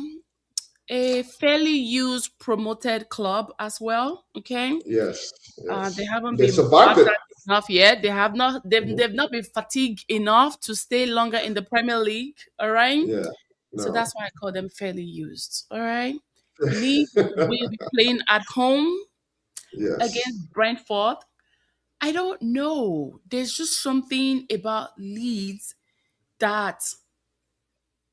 fairly used promoted club as well. Okay, Yes, they yes. haven't They been survived it. battered enough yet. They have not. They've Mhm. not been fatigued enough to stay longer in the Premier League. All right, Yeah, so no. that's why I call them fairly used. All right, Leeds will be playing at home Yes. against Brentford. I don't know. There's just something about Leeds that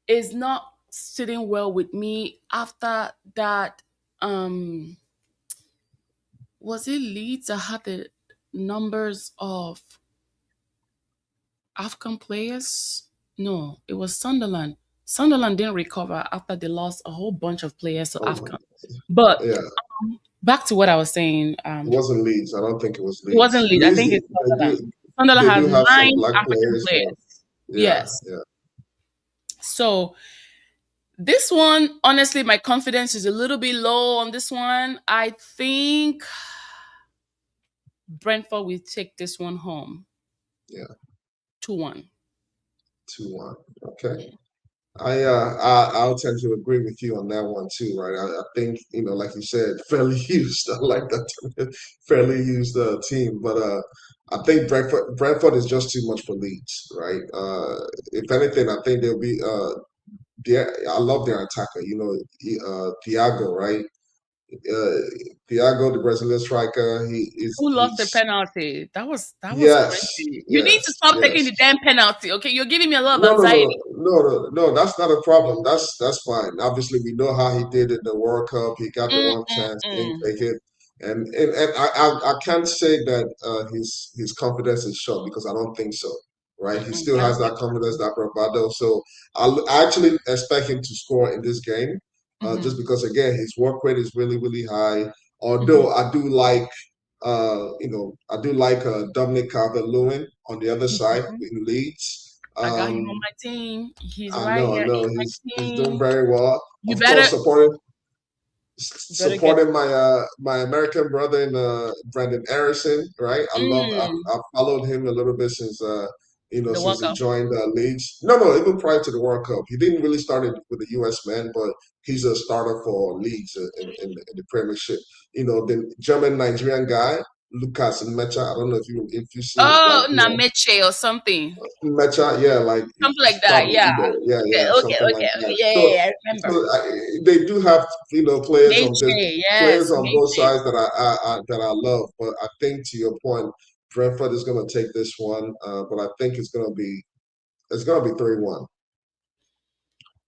is not sitting well with me after that. Um, was it Leeds that had the numbers of African players? No, it was Sunderland. Sunderland didn't recover after they lost a whole bunch of players to Oh, African. But yeah. back to what I was saying, It wasn't Leeds. I don't think it was it wasn't Leeds. Leeds. I Leeds, think it's they Sunderland. do Sunderland they has do have some nine black African players, but players. yeah, Yes. yeah, So this one, honestly, my confidence is a little bit low on this one. I think Brentford will take this one home yeah. 2-1. 2-1. Okay. I'll tend to agree with you on that one too, right? I think like you said, fairly used. I like that term, fairly used team, but I think Brentford is just too much for Leeds, right? If anything, I think they'll be. I love their attacker, Thiago, right? Uh, Thiago, the Brazilian striker, he is Who lost the he's penalty? That was yes, crazy. You need to yes, stop taking yes. the damn penalty, okay? You're giving me a lot of No, no, no, anxiety. no, no, no. That's not a problem. That's fine. Obviously, we know how he did in the World Cup. He got the one chance, didn't Mm-mm-mm. take it, and I can't say that his confidence is shot because I don't think so. Right? He Mm-mm. still I has don't that think confidence, that bravado. So I actually expect him to score in this game, so. Mm-hmm. just because again his work rate is really really high. Mm-hmm. Although I do like Dominic Calvert-Lewin on the other side Mm-hmm. in Leeds. I got him on my team. He's right I here know in my he's doing team. very well. You Of course, better get. supporting my American brother in Brandon Harrison, right? Mm, I've followed him a little bit since the since World he Cup. joined Leeds. No, even prior to the World Cup, he didn't really start it with the U.S. men, but he's a starter for Leeds in the Premiership. The German Nigerian guy. Lucas and Mecha. I don't know if you see it, like Oh, Nameche or something. Mecha, yeah, like Something like it's that. probably Yeah. either, yeah, Okay, yeah, okay, something like okay, okay. that. Yeah, yeah, So, yeah, I remember. they do have players on this Meche, players yes, on both Meche. sides that I love, but I think to your point, Brentford is going to take this one, but I think it's going to be 3-1,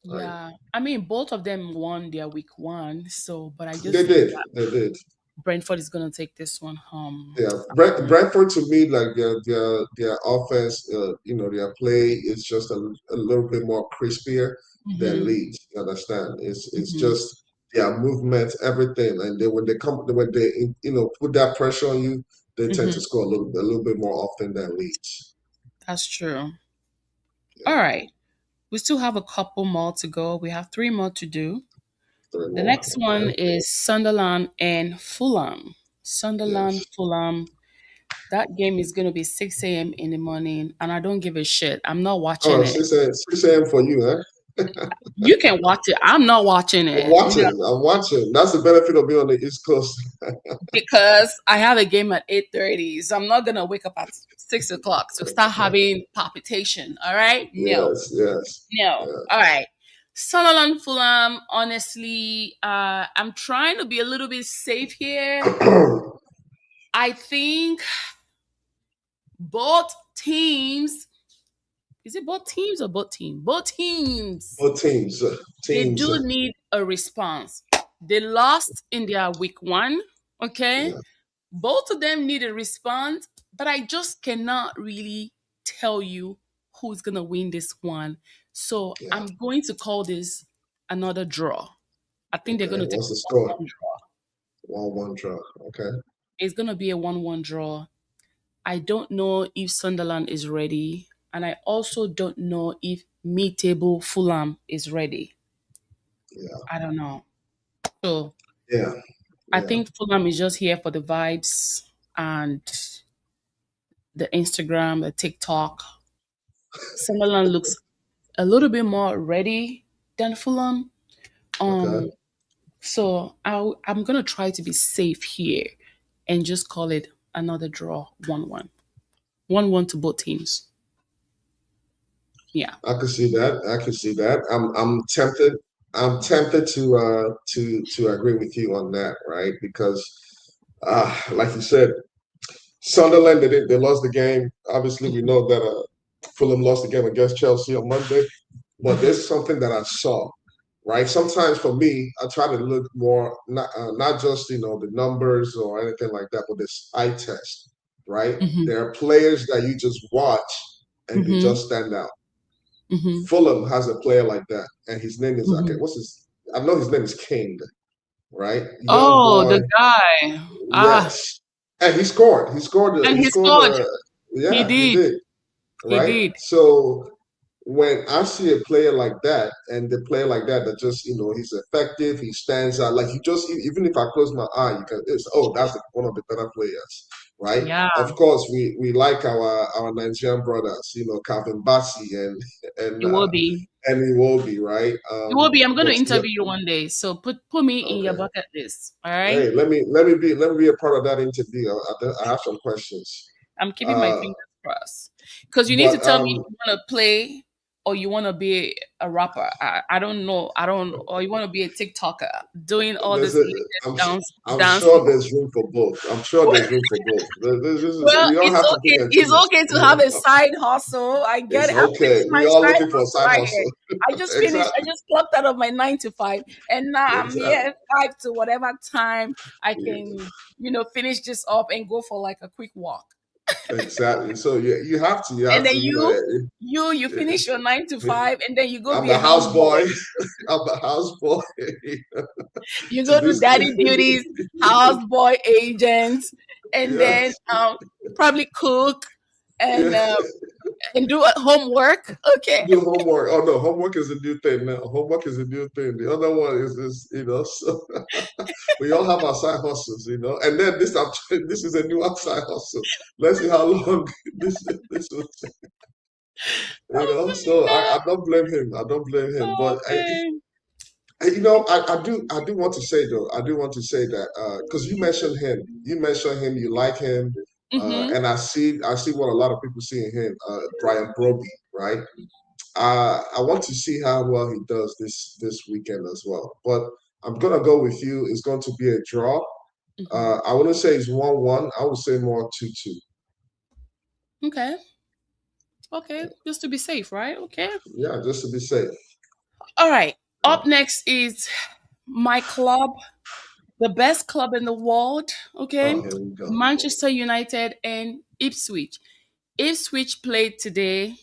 right? Yeah. I mean, both of them won their week one, so but I just They feel did, that they did. Brentford is gonna take this one home. Yeah, Um, Brentford to me, like their offense, their play is just a little bit more crispier than mhm, Leeds. You understand? It's mhm, just their movement, everything, and then when they put that pressure on you, they tend mhm. to score a little bit more often than Leeds. That's true. All Yeah, right. We still have a couple more to go. We have three more to do. three The more. next one Okay. is Sunderland and Fulham. Sunderland, Yes. Fulham. That game is going to be 6 a.m. in the morning, and I don't give a shit. I'm not watching Oh, it. 6 a.m. for you, huh? You can watch it. I'm not watching I'm it. No, watching. I'm watching. That's the benefit of being on the East Coast. because I have a game at 8:30, so I'm not gonna wake up at 6 o'clock to start having palpitation. All right? No, Yes, yes. no. All right. Sunderland, Fulham. Honestly, I'm trying to be a little bit safe here. Yeah. I think both teams. Is it both teams or both teams? Both teams. Both teams, They teams, do need a response. They lost in their week one. Okay. yeah, Both of them need a response, but I just cannot really tell you who's going to win this one. So yeah. I'm going to call this another draw. I think they're going Okay. to take What's a the score? 1-1 draw. 1-1 draw. Okay. It's going to be a 1-1 draw. I don't know if Sunderland is ready. And I also don't know if mid table Fulham is ready. Yeah, I don't know. So yeah, I yeah. think Fulham is just here for the vibes and the Instagram, the TikTok. Sunderland looks a little bit more ready than Fulham. Okay. Um, so I'm gonna try to be safe here and just call it another draw, 1-1, 1-1 to both teams. Yeah. I can see that. I can see that. I'm tempted. I'm tempted to agree with you on that, right? Because like you said, Sunderland they lost the game. Obviously, we know that Fulham lost the game against Chelsea on Monday. But Hmm. there's something that I saw, right? Sometimes for me, I try to look more not just the numbers or anything like that, but this eye test, right? Hmm. There are players that you just watch and they Hmm. just stand out. Hmm. Fulham has a player like that, and his name is okay. Hmm. What's his? I know his name is King, right? Young Oh, boy, the guy. Ah, yes, and he scored. He scored. and He he scored. scored. He Yeah, he did. did. He Right. did. So when I see a player like that, and the player like that, that just he's effective, he stands out. Like you just even if I close my eye, you can. That's one of the better players, right? Yeah, Of course, we like our Nigerian brothers, Calvin Bassey and it will be. Iwobi, right? It will be. I'm going to But yeah, interview you one day. So put me in your okay. bucket list. All right. Hey, let me be a part of that interview. I have some questions. I'm keeping my Uh, fingers crossed. Because you need to but tell me if you want to play or you want to be a rapper. I don't know. I don't. Or you want to be a TikToker doing all There's this a, latest I'm I'm dance sure moves. there's room for both. I'm sure there's room for both. Well, We don't it's have to pick okay. and It's choose. okay to have a side hustle. I get It's it. I'm okay. finishing my We all side looking for a hustle side right here. hustle. I just finished. I Exactly. just clocked out of my 9 to 5, and now I'm Exactly. here 5 to whatever time I can, finish this up and go for like a quick walk. Exactly. So you have to. You And have then to. you finish your 9 to 5, and then you go I'm be the a house houseboy. boy. I'm the house boy You to go do this. daddy duties, houseboy agents, and Yeah. then probably cook and Yeah. uh, and do homework. Okay. Do homework. Oh no, homework is a new thing now. Homework is a new thing. The other one is so we all have our side hustles. And then this is a new side hustle. Let's see how long this will I'm take. So funny I don't blame him. I don't blame him. now. But Okay. I do want to say though, I do want to say that because you mentioned him, you like him, Mm-hmm. and I see what a lot of people see in him, Brian Broby, right? I want to see how well he does this weekend as well. But I'm gonna go with you. It's going to be a draw. Mm-hmm. I wouldn't say it's 1-1. I would say more 2-2. Okay. Okay. Just to be safe, right? Okay. Yeah, just to be safe. All right. Yeah. Up next is my club, the best club in the world. Oh, Okay. here we go. Manchester United and Ipswich. Ipswich played today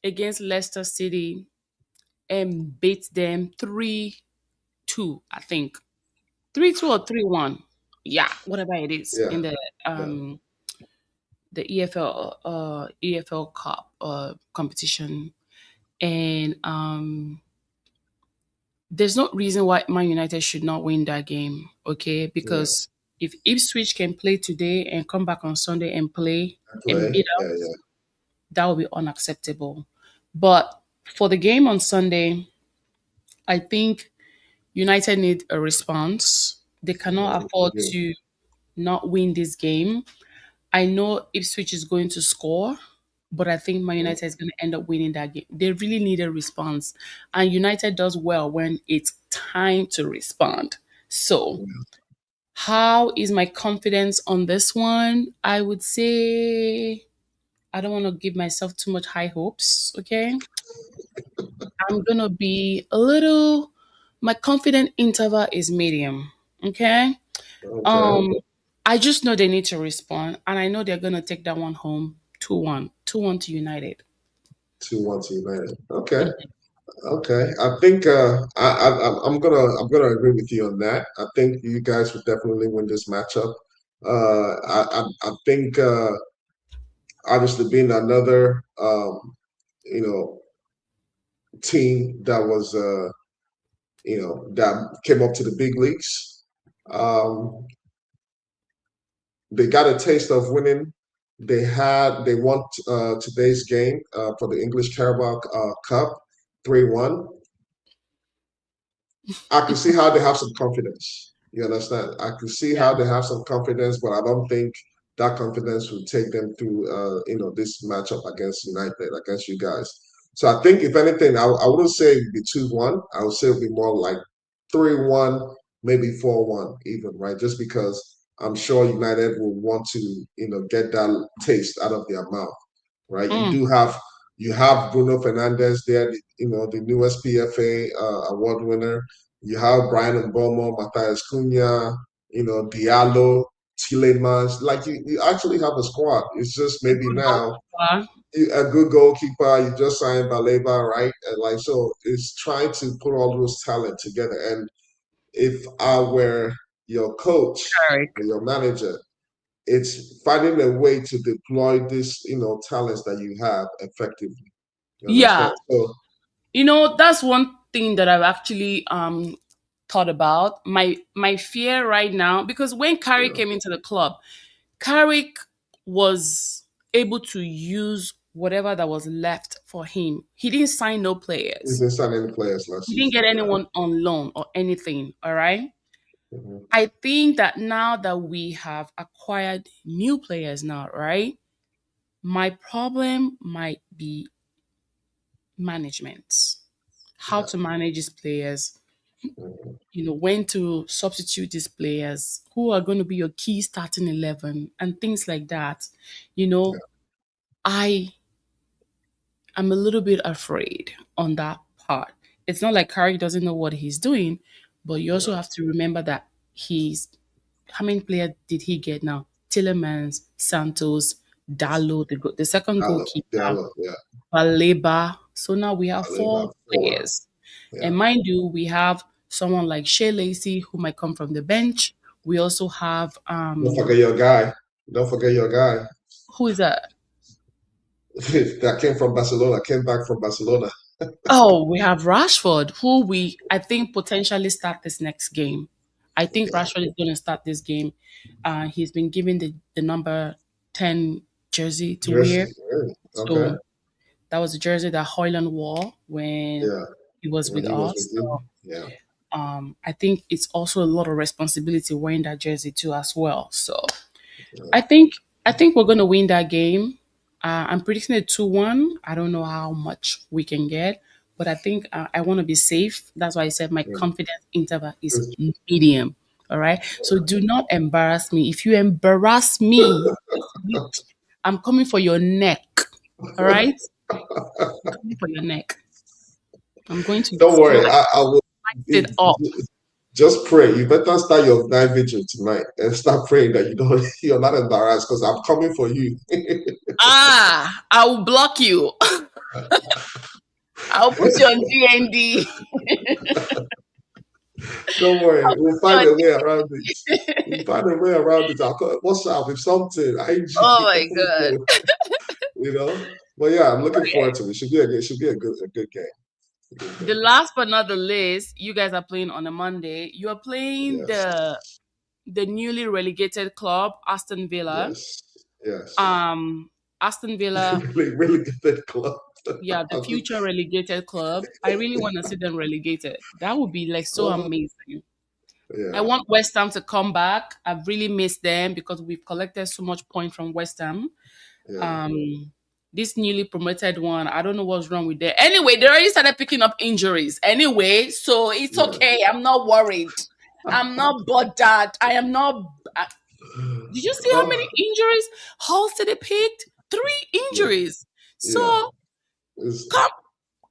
against Leicester City and beat them 3-2, I think. 3-2 or 3-1. Yeah, whatever it is Yeah, in yeah, the EFL Cup competition. And there's no reason why Man United should not win that game, okay? yeah. Because if Ipswich can play today and come back on Sunday and play I and play. beat Yeah, us, yeah, that would be unacceptable. But for the game on Sunday, I think United need a response. They cannot they afford do. to not win this game. I know Ipswich is going to score, but I think Man Mhm. United is going to end up winning that game. They really need a response. And United does well when it's time to respond. So, how is my confidence on this one? I would say I don't want to give myself too much high hopes, okay? I'm going to be a little my confident interval is medium, okay? Okay, Um, I just know they need to respond, and I know they're gonna take that one home 2-1, 2-1 to United. 2-1 to United. Okay, okay. I think I'm gonna agree with you on that. I think you guys would definitely win this matchup. I think obviously being another you know team that was that came up to the big leagues. Um, they got a taste of winning. They won today's game for the English Carabao Cup 3-1. I can see how they have some confidence. You understand? I can see Yeah. how they have some confidence, but I don't think that confidence will take them through this matchup against United, against you guys. So I think if anything, I wouldn't say it'd be 2-1. I would say it'd be more like 3-1, maybe 4-1 even, right? Just because I'm sure United will want to, get that taste out of their mouth, right? Mm. You have Bruno Fernandes there, the newest PFA award winner. You have Brian and Bomo, Matthias Cunha, Diallo, Tillemans. Like you actually have a squad. It's just A maybe good now goalkeeper. a good goalkeeper. You just signed BALEBA, right? And like so, it's trying to put all those talent together. And if I were your coach Carrick. or your manager, it's finding a way to deploy this, talents that you have effectively. You understand? Yeah. So That's one thing that I've actually thought about. My fear right now, because when Carrick yeah, came into the club, Carrick was able to use whatever that was left for him. He didn't sign no he players. didn't sign any players last He didn't season. get Yeah. anyone on loan or anything. All right. Mhm. I think that now that we have acquired new players now, right? My problem might be management. How Yeah. to manage these players, Mhm. when to substitute these players, who are going to be your key starting 11 and things like that. You Yeah. know, I am a little bit afraid on that part. It's not like Carrick doesn't know what he's doing, but you also Yeah. have to remember that he's how many players did he get now? Tillemans, Santos, Dallo, the second goalkeeper, Diallo. Yeah. Baleba. So now we have four About 4. players. Yeah. And mind you, we have someone like Shea Lacey who might come from the bench. We also have Don't forget your guy. Don't forget your guy who is that? that came from Barcelona. Came back from Barcelona. Oh, we have Rashford, who we I think potentially start this next game. I think Yeah. Rashford is going to start this game. He's been given the number 10 jersey to wear. Jersey. Really? Okay. So that was the jersey that Hoyland wore when Yeah. he was When with he was us. with you. So Yeah. I think it's also a lot of responsibility wearing that jersey too as well. So Yeah. I think I think we're gonna win that game. I'm predicting a 2-1. I don't know how much we can get, but I think I want to be safe. That's why I said my Yeah. confidence interval is It's- medium. All right. So do not embarrass me. If you embarrass me this week, I'm coming for your neck. All right. Coming for your neck. I'm going to Don't worry, I will. slice it up. Just pray. You better start your night vigil tonight and start praying that you don't, you're not embarrassed because I'm coming for you. I will block you. I'll put you on DND. Don't worry, we'll Put find you a way around it. on- We'll find a way around it. I'll call WhatsApp with something. Oh IG, my god. anything, you know. But yeah, I'm looking forward to it. Should be a good game. A good The game. last but not the least, you guys are playing on a Monday. You are playing Yes, the newly relegated club, Aston Villa. yes, yes. Um Aston Villa, Really, really good club. yeah, the I'm just, future relegated club. I really want to see them relegated. That would be like so oh, amazing. I yeah, want West Ham to come back. I've really missed them because we've collected so much point from West Ham. yeah. Um, this newly promoted one, I don't know what's wrong with them. Anyway, they already started picking up injuries. Anyway, so it's Yeah. okay. I'm not worried. I'm not bothered. I am not. Did you see how Oh, many injuries Hull City picked? Three yeah, injuries. yeah. So It's, come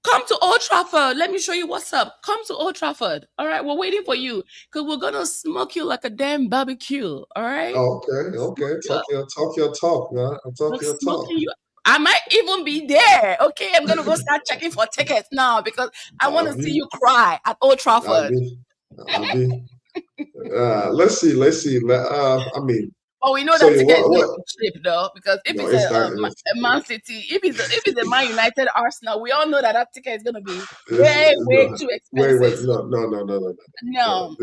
come to Old Trafford. Let me show you what's up. Come to Old Trafford. All right, we're waiting for you because we're gonna smoke you like a damn barbecue. All right, oh, okay, smoke okay. you. Talk your talk, man. We're Talk your talk. smoking you. I might even be there. Okay, I'm gonna go start checking for tickets now because I want I'll to see be, you cry at Old I'll Trafford. be, I'll be. Let's see, let's see. I mean, But we know so that you ticket is gonna what? be cheap though, because if No, it's it's not. a Man City, if it's a Man United Arsenal, we all know that that ticket is gonna be It's way no. too Wait, expensive. So no. no,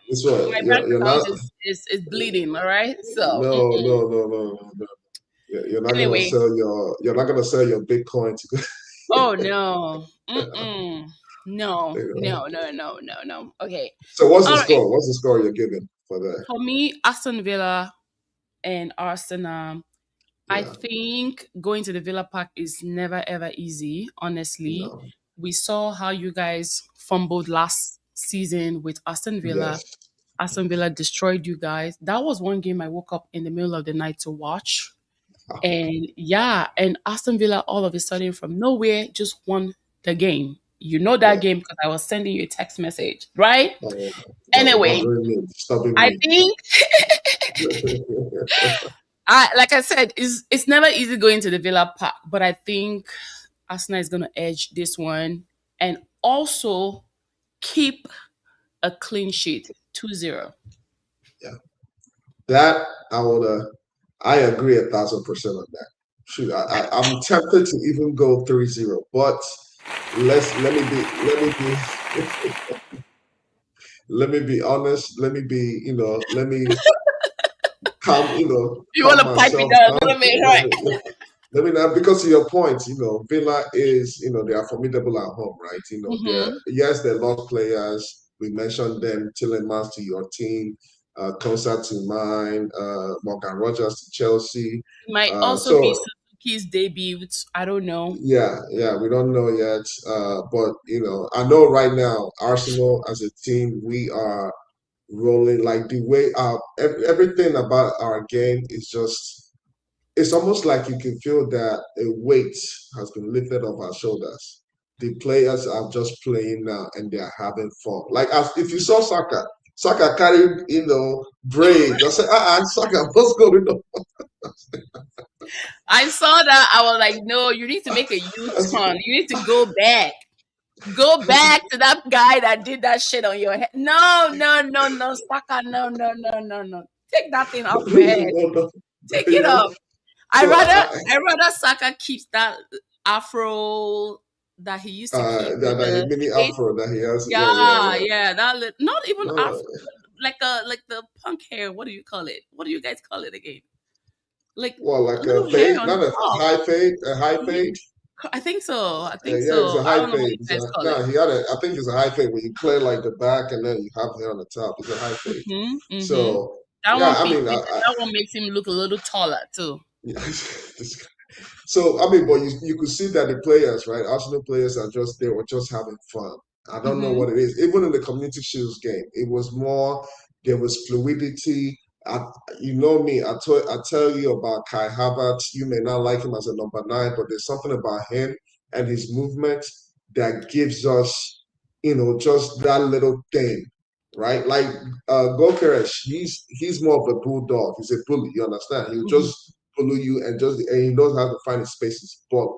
This one, my bank you're account not. is bleeding. All right, so No. You're not gonna anyway, sell your. You're not gonna sell your Bitcoin to. oh no, no, You know. no, no, no, no, no. Okay, So what's the all right. score? What's the score you're giving for that? For me, Aston Villa and Arsenal, I Yeah. think going to the Villa Park is never ever easy, honestly. No. We saw how you guys fumbled last season with Aston Villa. Yes. Aston Villa destroyed you guys. That was one game I woke up in the middle of the night to watch. And yeah, and Aston Villa all of a sudden from nowhere just won the game. You know that Yeah. game because I was sending you a text message, right? That Anyway, bothering me, disturbing I me. think I like I said, it's never easy going to the Villa Park, but I think Arsenal is going to edge this one and also keep a clean sheet 2-0. Yeah. That I would. I agree 1,000% on that. Shoot, I'm tempted to even go 3-0, but let me be let me be honest. Let me be let me You want calm to pipe it myself down a down. little bit, right? Let me not, because of your point, Villa is, they are formidable at home, right? Hmm. yes, they lost players. We mentioned them, Tillemans to your team, Konsa to mine, Morgan Rogers to Chelsea. It might also be So Suzuki's debut. I don't know. yeah, we don't know yet. But I know right now, Arsenal as a team, we are rolling like the way everything about our game is just it's almost like you can feel that a weight has been lifted off our shoulders. The players are just playing now and they are having fun. Like as if you saw Saka carrying, braids. I said, Saka, what's going on? I saw that. I was like, no, you need to make a I said, U-turn. You need to go back. Go I said, back to that guy that did that shit on your head. No, no, no, no, Saka. No, no, no, no, no. Take that thing off your head. no, no. Take You it know, off. I so rather I rather Saka keeps that afro that he used to keep with that the mini fade. afro that he has, Yeah, yeah. yeah. Not even No, afro, like the punk hair. What do you call it? What do you guys call it again? Like well, a like a little hair fade, on not a top. high fade, a high Ye- fade. I think so. I think Yeah, it's so. a I high don't know what fade. you guys call it. No, he had a. I think it's a high fade where you clear like the back and then you have hair on the top. It's a high fade. Mhm. Mhm. So That yeah, one I fit. mean, That one makes him look a little taller too. yeah, so I mean, but you could see that the players, right? Arsenal players are just they were just having fun. I don't know Mhm. what it is. Even in the Community Shields game, it was more. There was fluidity. I, you know me. I tell you about Kai Havertz. You may not like him as a number nine, but there's something about him and his movement that gives us, just that little thing, right? Like Gokeresh, he's more of a bulldog. He's a bully. You understand? He'll Mhm. just follow you and he knows how to find his spaces. But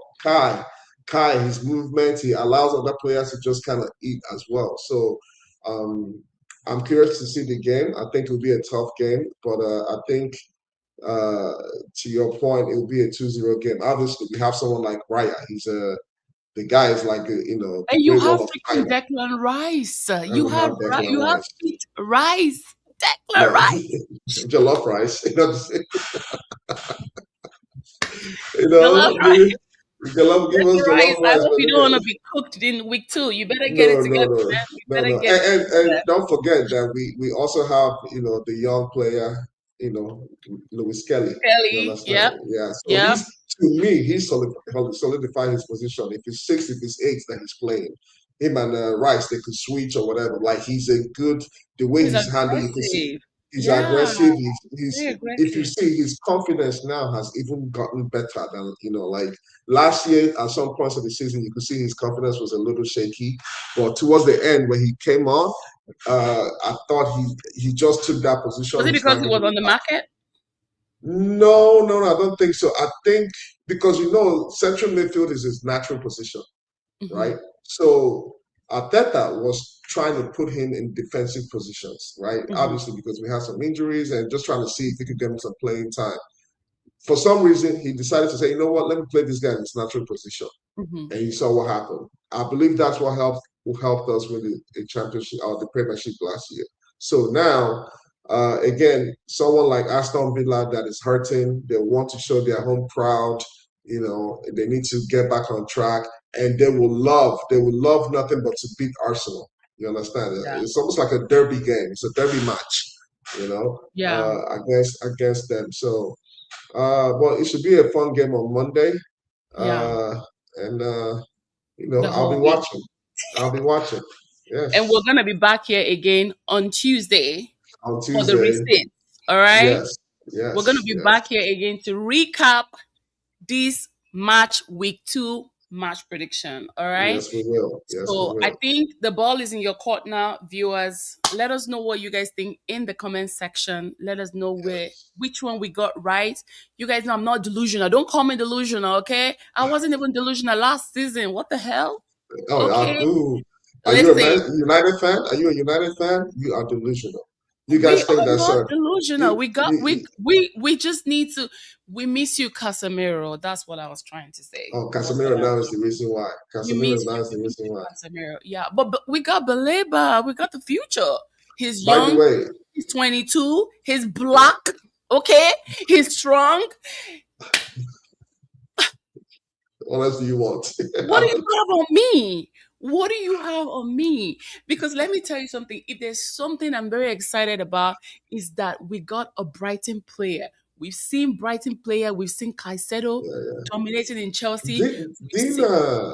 his movement, he allows other players to just kind of eat as well. So um, I'm curious to see the game. I think it'll be a tough game, but I think uh, to your point, it will be a 2-0 game. Obviously, we have someone like Raya. The guy is like the And you Great have Wall of freaking China, Declan Rice. and You we have have Declan You have Rice. fit Rice. Declan Yeah, Rice. jollof rice. You love We, jollof, give us Declan Rice. jollof I rice hope for you the don't want game. to be cooked in week 2. You better get it No, no, together, no, man. You no, better no. get it And together. don't forget that we also have the young player, you know Lewis Kelly. You Kelly. understand? Yep. Yeah. So Yep. to me he's solidifying his position. If it's six, if it's eight that he's playing, him and Rice they could switch or whatever. Like he's a good the way He's he's handled. You can see aggressive. he's Yeah. aggressive. Very If you aggressive. see his confidence now has even gotten better than like last year. At some points of the season, you could see his confidence was a little shaky, but towards the end when he came on, I thought he just took that Was position. it He's because not he was giving on it the up. market? No, no, no, I don't think so. I think because central midfield is his natural position, Hmm. right? So Arteta was trying to put him in defensive positions, right? Hmm. Obviously because we had some injuries and just trying to see if he could get him some playing time. For some reason, he decided to say, you know what, let me play this guy in his natural position. Hmm. And you saw what happened. I believe that's what helped us win the championship or the Premiership last year. So now, again, someone like Aston Villa that is hurting, they want to show their home proud. They need to get back on track, and they will love nothing but to beat Arsenal. You understand? Yeah. It's almost like a derby game. It's a derby match. Yeah. Against them. So, well, it should be a fun game on Monday. Yeah. And The I'll be whole week. watching. I'll be watching. And Yes. we're gonna be back here again on Tuesday On for the Tuesday. receipts. All right. Yes. We're gonna Yes. be Yes. back here again to recap this match week 2 match prediction. All right. Yes, we will. Yes, we So I will. think the ball is in your court now, viewers. Let us know what you guys think in the comment section. Let us know Yes. which one we got right. You guys know I'm not delusional. Don't call me delusional, okay? I wasn't even delusional last season. What the hell? Oh, Okay, are you a listen. United fan? Are you a United fan? You are delusional. You We guys are think that, not sir? delusional. You, We got you, you, we just need to we miss you, Casemiro. That's what I was trying to say. Was what Casemiro I now was is the reason why. Casemiro We now is the miss reason you, why. Casemiro. Yeah, but we got Baleba. We got the future. He's By the young. way, He's 22. He's yeah, black. Okay, he's strong. what else do you want? What do you have on me? What do you have on me? Because let me tell you something. If there's something I'm very excited about, is that we got a Brighton player. We've seen Brighton player. We've seen Caicedo Yeah. dominating in Chelsea. Didn't We've didn't seen, uh,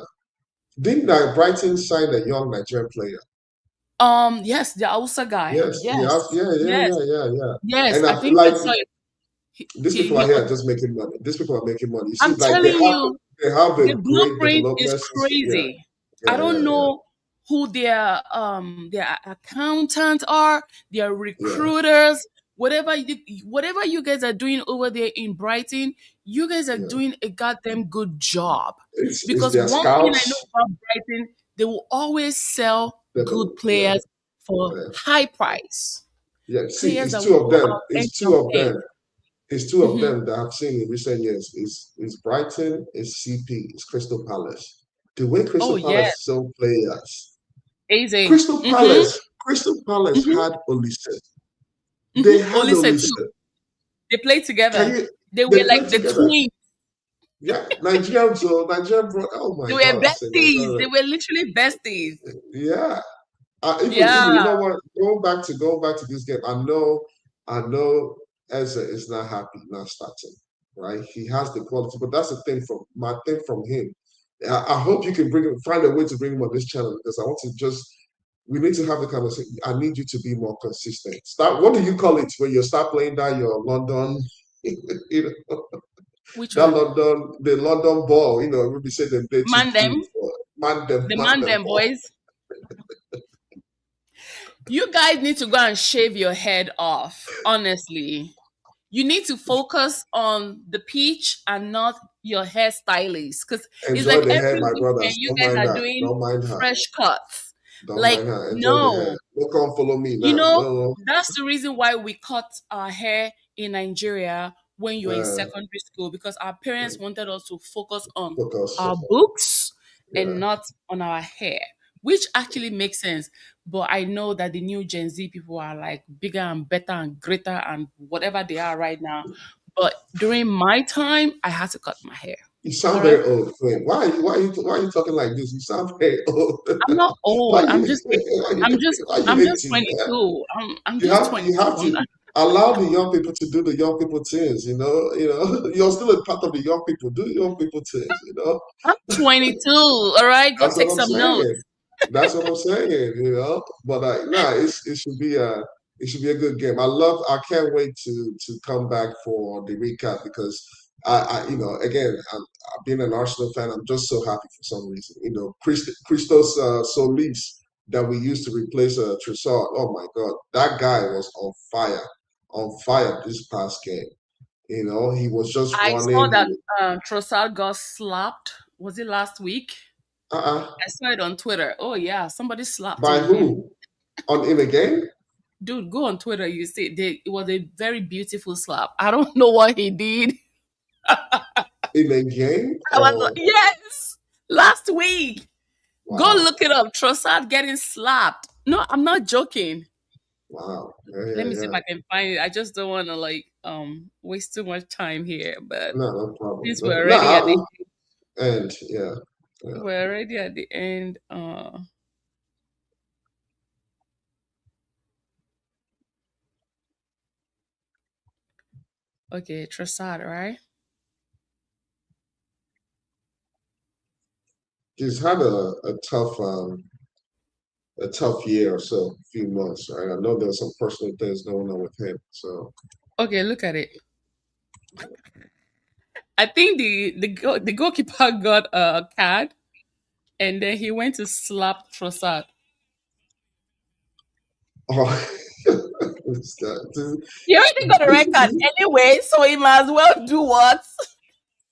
didn't Brighton sign a young Nigerian player? yes, the Ausa guy. Yes, Yes, yeah, yes, yeah, yeah. yes. And I I feel think I like saw it. these people are He was. here just making money. These people are making money. You see, I'm like telling you, they have a the great blueprint is development system. Yeah, crazy. I yeah, don't yeah, yeah, know who their accountants are, their yeah. recruiters, whatever you guys are doing over there in Brighton, you guys are Yeah. doing a goddamn good job. It's Because their one thing I know scouts about Brighton, they will always sell good develop. Yeah, players for yeah, high price. yeah. See, Players it's that two will of go them. out and It's two of campaign. them. It's two of Mm-hmm. them that I've seen in recent years. Is Brighton, is CP, is Crystal Palace. The way Oh Crystal yeah, Palace sell players. easy. Crystal Mm-hmm. Palace, Crystal Palace Mm-hmm. had Olise. They Mm-hmm. had Olise Olise. too. They played Can together. you? They were They play like the together. twins. Yeah, Nigerian, so Nigerian bro. Oh my They were God, I said besties. They Nigerian. were literally besties. Yeah, even you Yeah. know what? Going back to this game, I know Eze is not happy not starting. Right, he has the quality, but that's the thing from my thing from him. I hope you can find a way to bring him on this channel because I want to just. We need to have the conversation. I need you to be more consistent. Start. What do you call it when you start playing that your London, you know, Which that one? London, the London ball? We say they play too Man cute. them. The Man man them them ball. boys. You guys need to go and shave your head off. Honestly. You need to focus on the peach and not your hairstylist. Because it's Enjoy like the hair, every my weekend brothers. you Don't guys mind are her. doing Don't mind her. fresh cuts. Don't Like, mind her. Enjoy the hair. no. Don't come follow me You now. know, No, that's the reason why we cut our hair in Nigeria when you're in no. secondary school because our parents wanted us to focus on Focus. our books and Yeah. not on our hair, which actually makes sense. But I know that the new Gen Z people are like bigger and better and greater and whatever they are right now. But during my time, I had to cut my hair. You All sound right. very old. Wait, why are you talking like this? You sound very old. I'm not why old. you why you I'm just 18? Yeah? 22. I'm You just have 22. to allow the young people to do the young people things, You're still a part of the young people. Do young people things. I'm 22. All right, go That's what take I'm some notes. saying. That's what I'm saying. But nah, it should be a good game. I can't wait to come back for the recap because again, being an Arsenal fan, I'm just so happy for some reason. Christos Solis that we used to replace Trossard. Oh my God, that guy was on fire this past game. He was just I saw running. that Trossard got slapped. Was it last week? Uh-uh. I saw it on Twitter. Oh yeah, somebody slapped By him again. who? On in a game? Dude, go on Twitter. You see, it was a very beautiful slap. I don't know what he did. In a game? I was like, Oh, yes, last week. Go wow. look it up. Trossard getting slapped. No, I'm not joking. Wow. Yeah, Let yeah, me see if yeah. I can find it. I just don't want to like waste too much time here. But No, no problem. since No, we're no, already at the and yeah, yeah. we're already at the end. Okay, Trossard, right? He's had a tough year or so, few months, right? I know there's some personal things going on with him. So Okay, look at it. I think the goalkeeper got a card, and then he went to slap Trossard. oh this guy, He already got a this, red card anyway, so he might as well do what?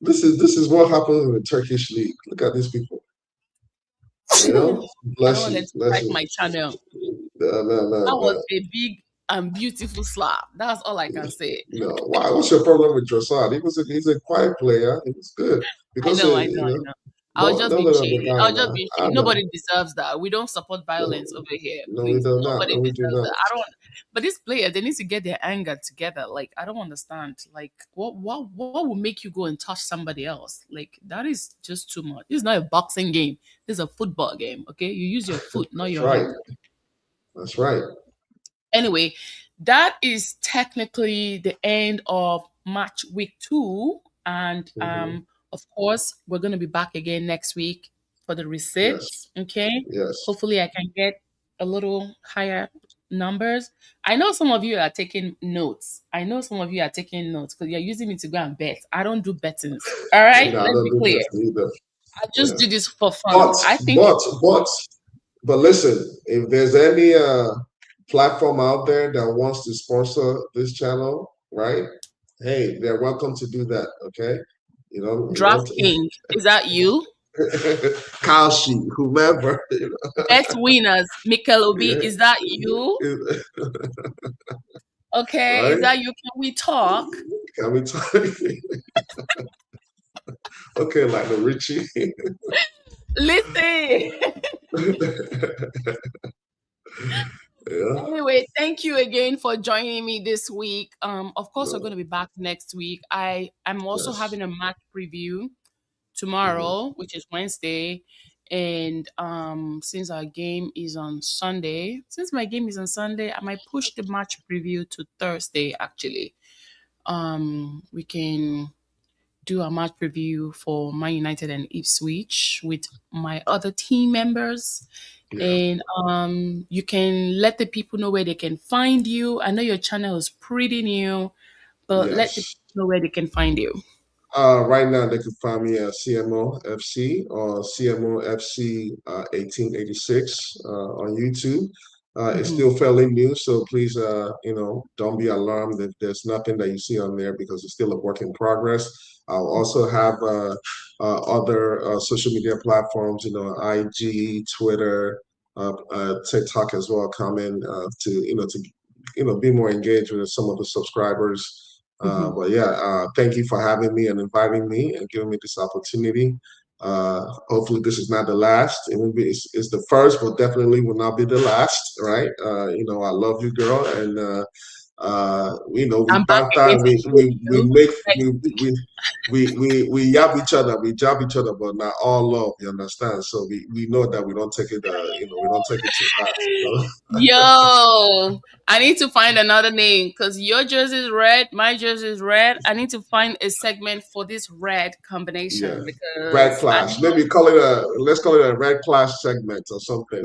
this is what happens in the Turkish league. Look at these people. I don't Bless want them you, to bless strike you. my channel. No, no, That no, was no. a big and beautiful slap. That's all I can say. No, why? What's your problem with Drossard? He's a quiet player. He was good I because know, I know, I know. I was just don't being let up the shady. I guy was just now. being I shady. know. Nobody deserves that. We don't support No, violence over here, no, we please. do not. Nobody No, we do deserves not. that. I don't. But these players, they need to get their anger together. Like I don't understand. Like what will make you go and touch somebody else? Like that is just too much. This is not a boxing game. This is a football game. Okay, you use your foot, not That's your right. hand. That's right. Anyway, that is technically the end of match week 2. And Hmm. of course, we're going to be back again next week for the Yes. receipts. Okay. Yes. Hopefully, I can get a little higher numbers. I know some of you are taking notes. I know some of you are taking notes because you're using me to go and bet. I don't do bettings. All right. No, I Let's don't be do clear. that either. I just Yeah. do this for But fun. I think but but but listen, if there's any platform out there that wants to sponsor this channel, right? Hey, they're welcome to do that. Okay. You know, DraftKings, is that you? Kalshi, whomever, Bet winners, Mikel Obi, yeah, is that you? Okay, is right? that you? Can we talk? Can we talk? Okay, like the Richie. Listen. Yeah, Anyway, thank you again for joining me this week. Of course, we're going no, to be back next week. I'm also yes, having a match preview. Mhm. tomorrow, which is Wednesday. And since our game is on Sunday, since my game is on Sunday, I might push the match preview to Thursday actually. We can do a match preview for Man United and Ipswich with my other team members. Yeah. And you can let the people know where they can find you. I know your channel is pretty new, but let the Yes. people know where they can find you. Right now, they can find me at CMO FC or CMO FC 1886 on YouTube. It's Hmm. still fairly new, so please, don't be alarmed if there's nothing that you see on there because it's still a work in progress. I'll also have other social media platforms, IG, Twitter, TikTok as well, coming to be more engaged with some of the subscribers. Hmm. But yeah, thank you for having me and inviting me and giving me this opportunity. Hopefully, this is not the last. It will be. It's the first, but definitely will not be the last. Right? I love you, girl, and we I'm back banter, again to show we you make next week. we yab each other, we jab each other, but not all love. You understand? So we know that we don't take it. We don't take it too bad. Yo, I need to find another name because your jersey is red, my jersey is red. I need to find a segment for this red Yeah. combination Red because I clash. know Maybe call it a let's call it a red clash segment or something.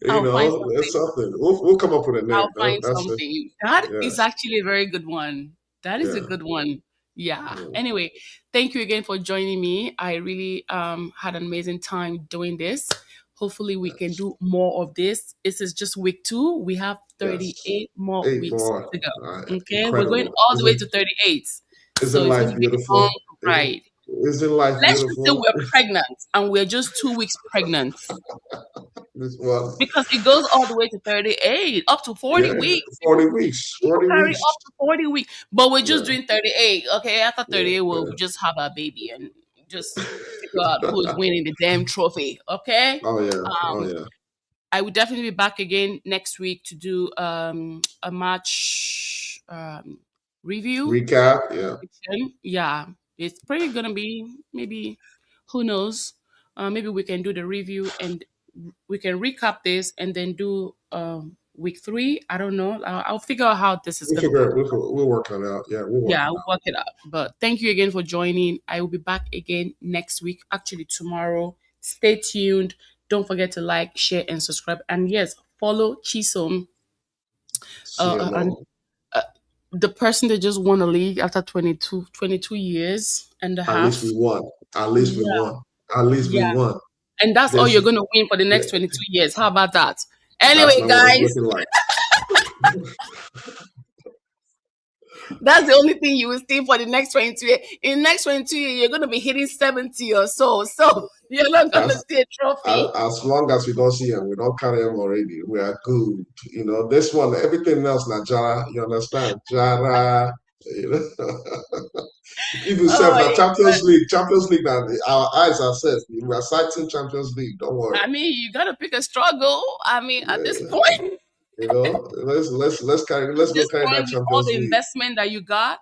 I'll find That's something. something. We'll come up with a name. I'll find That's it. something. That is Yes. actually a very good one. That is a Yeah. good one. Yeah. Yeah. Anyway, thank you again for joining me. I really had an amazing time doing this. Hopefully we can Yes. do more of this. This is just week 2. We have Yes. 38 more Eight weeks more. to go. Okay? We're going Incredible. all the way to 38. So Isn't it's going life to be a long beautiful? ride. Isn't life Let's just say beautiful? we're pregnant and we're just 2 weeks pregnant This one. because it goes all the way to 38, up to 40 Yeah. weeks. 40 weeks. People 40 carry weeks. up to 40 weeks, but we're just Yeah. doing 38. Okay, after Yeah. 38, we'll Yeah. just have a baby and just figure out who is winning the damn trophy. Okay. Oh yeah. Oh Um, yeah. I will definitely be back again next week to do a match review Recap. Yeah. prediction. Yeah, it's pretty gonna be maybe who knows. Maybe we can do the review and we can recap this and then do week 3. I don't know. I'll figure out how this is We'll gonna figure go. it. We'll work on it out. Yeah, we'll work Yeah, it I'll out. work it out. But thank you again for joining. I will be back again next week, actually tomorrow. Stay tuned. Don't forget to like, share, and subscribe. And yes, follow Chisom and CMO. uh, the person that just won a league after 22 years and a At least we half. won. At least we Yeah, won. At least we yeah. won. And that's all This you're going to win for the yeah, next 22 years. How about that? that's Anyway, not what it's guys, looking like. that's the only thing you will see for the next 22 years. In the next 22 years, you're going to be hitting 70 or so. So you're not going to As, see a trophy. as long as we don't see him, we don't carry him already. We are good. This one, everything else, not Jara. You understand? Jara. You know? Even Oh self my now Champions League. Now our eyes are set. We are citing Champions League. Don't worry. I mean, you got to pick a struggle. I mean, at this Yeah, point, let's at go this carry that point, with all Champions the League. investment that you got,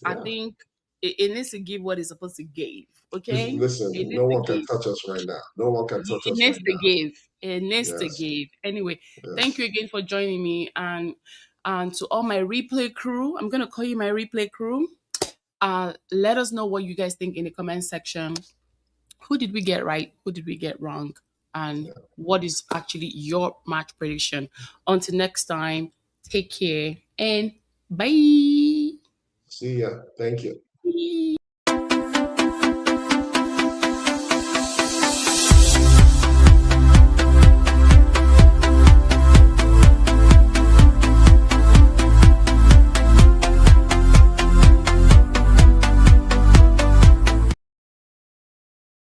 I Yeah. think it needs to give what it's supposed to give. Okay, Listen, it needs no to one can give. touch us right now. No one can touch It us needs right to now. give. It needs to Yes, give. Anyway, thank yes. you again for joining me, and to all my replay crew. I'm gonna call you my replay crew. Let us know what you guys think in the comment section. Who did we get right? Who did we get wrong? And what is actually your match prediction? Until next time, take care and bye. See ya. Thank you.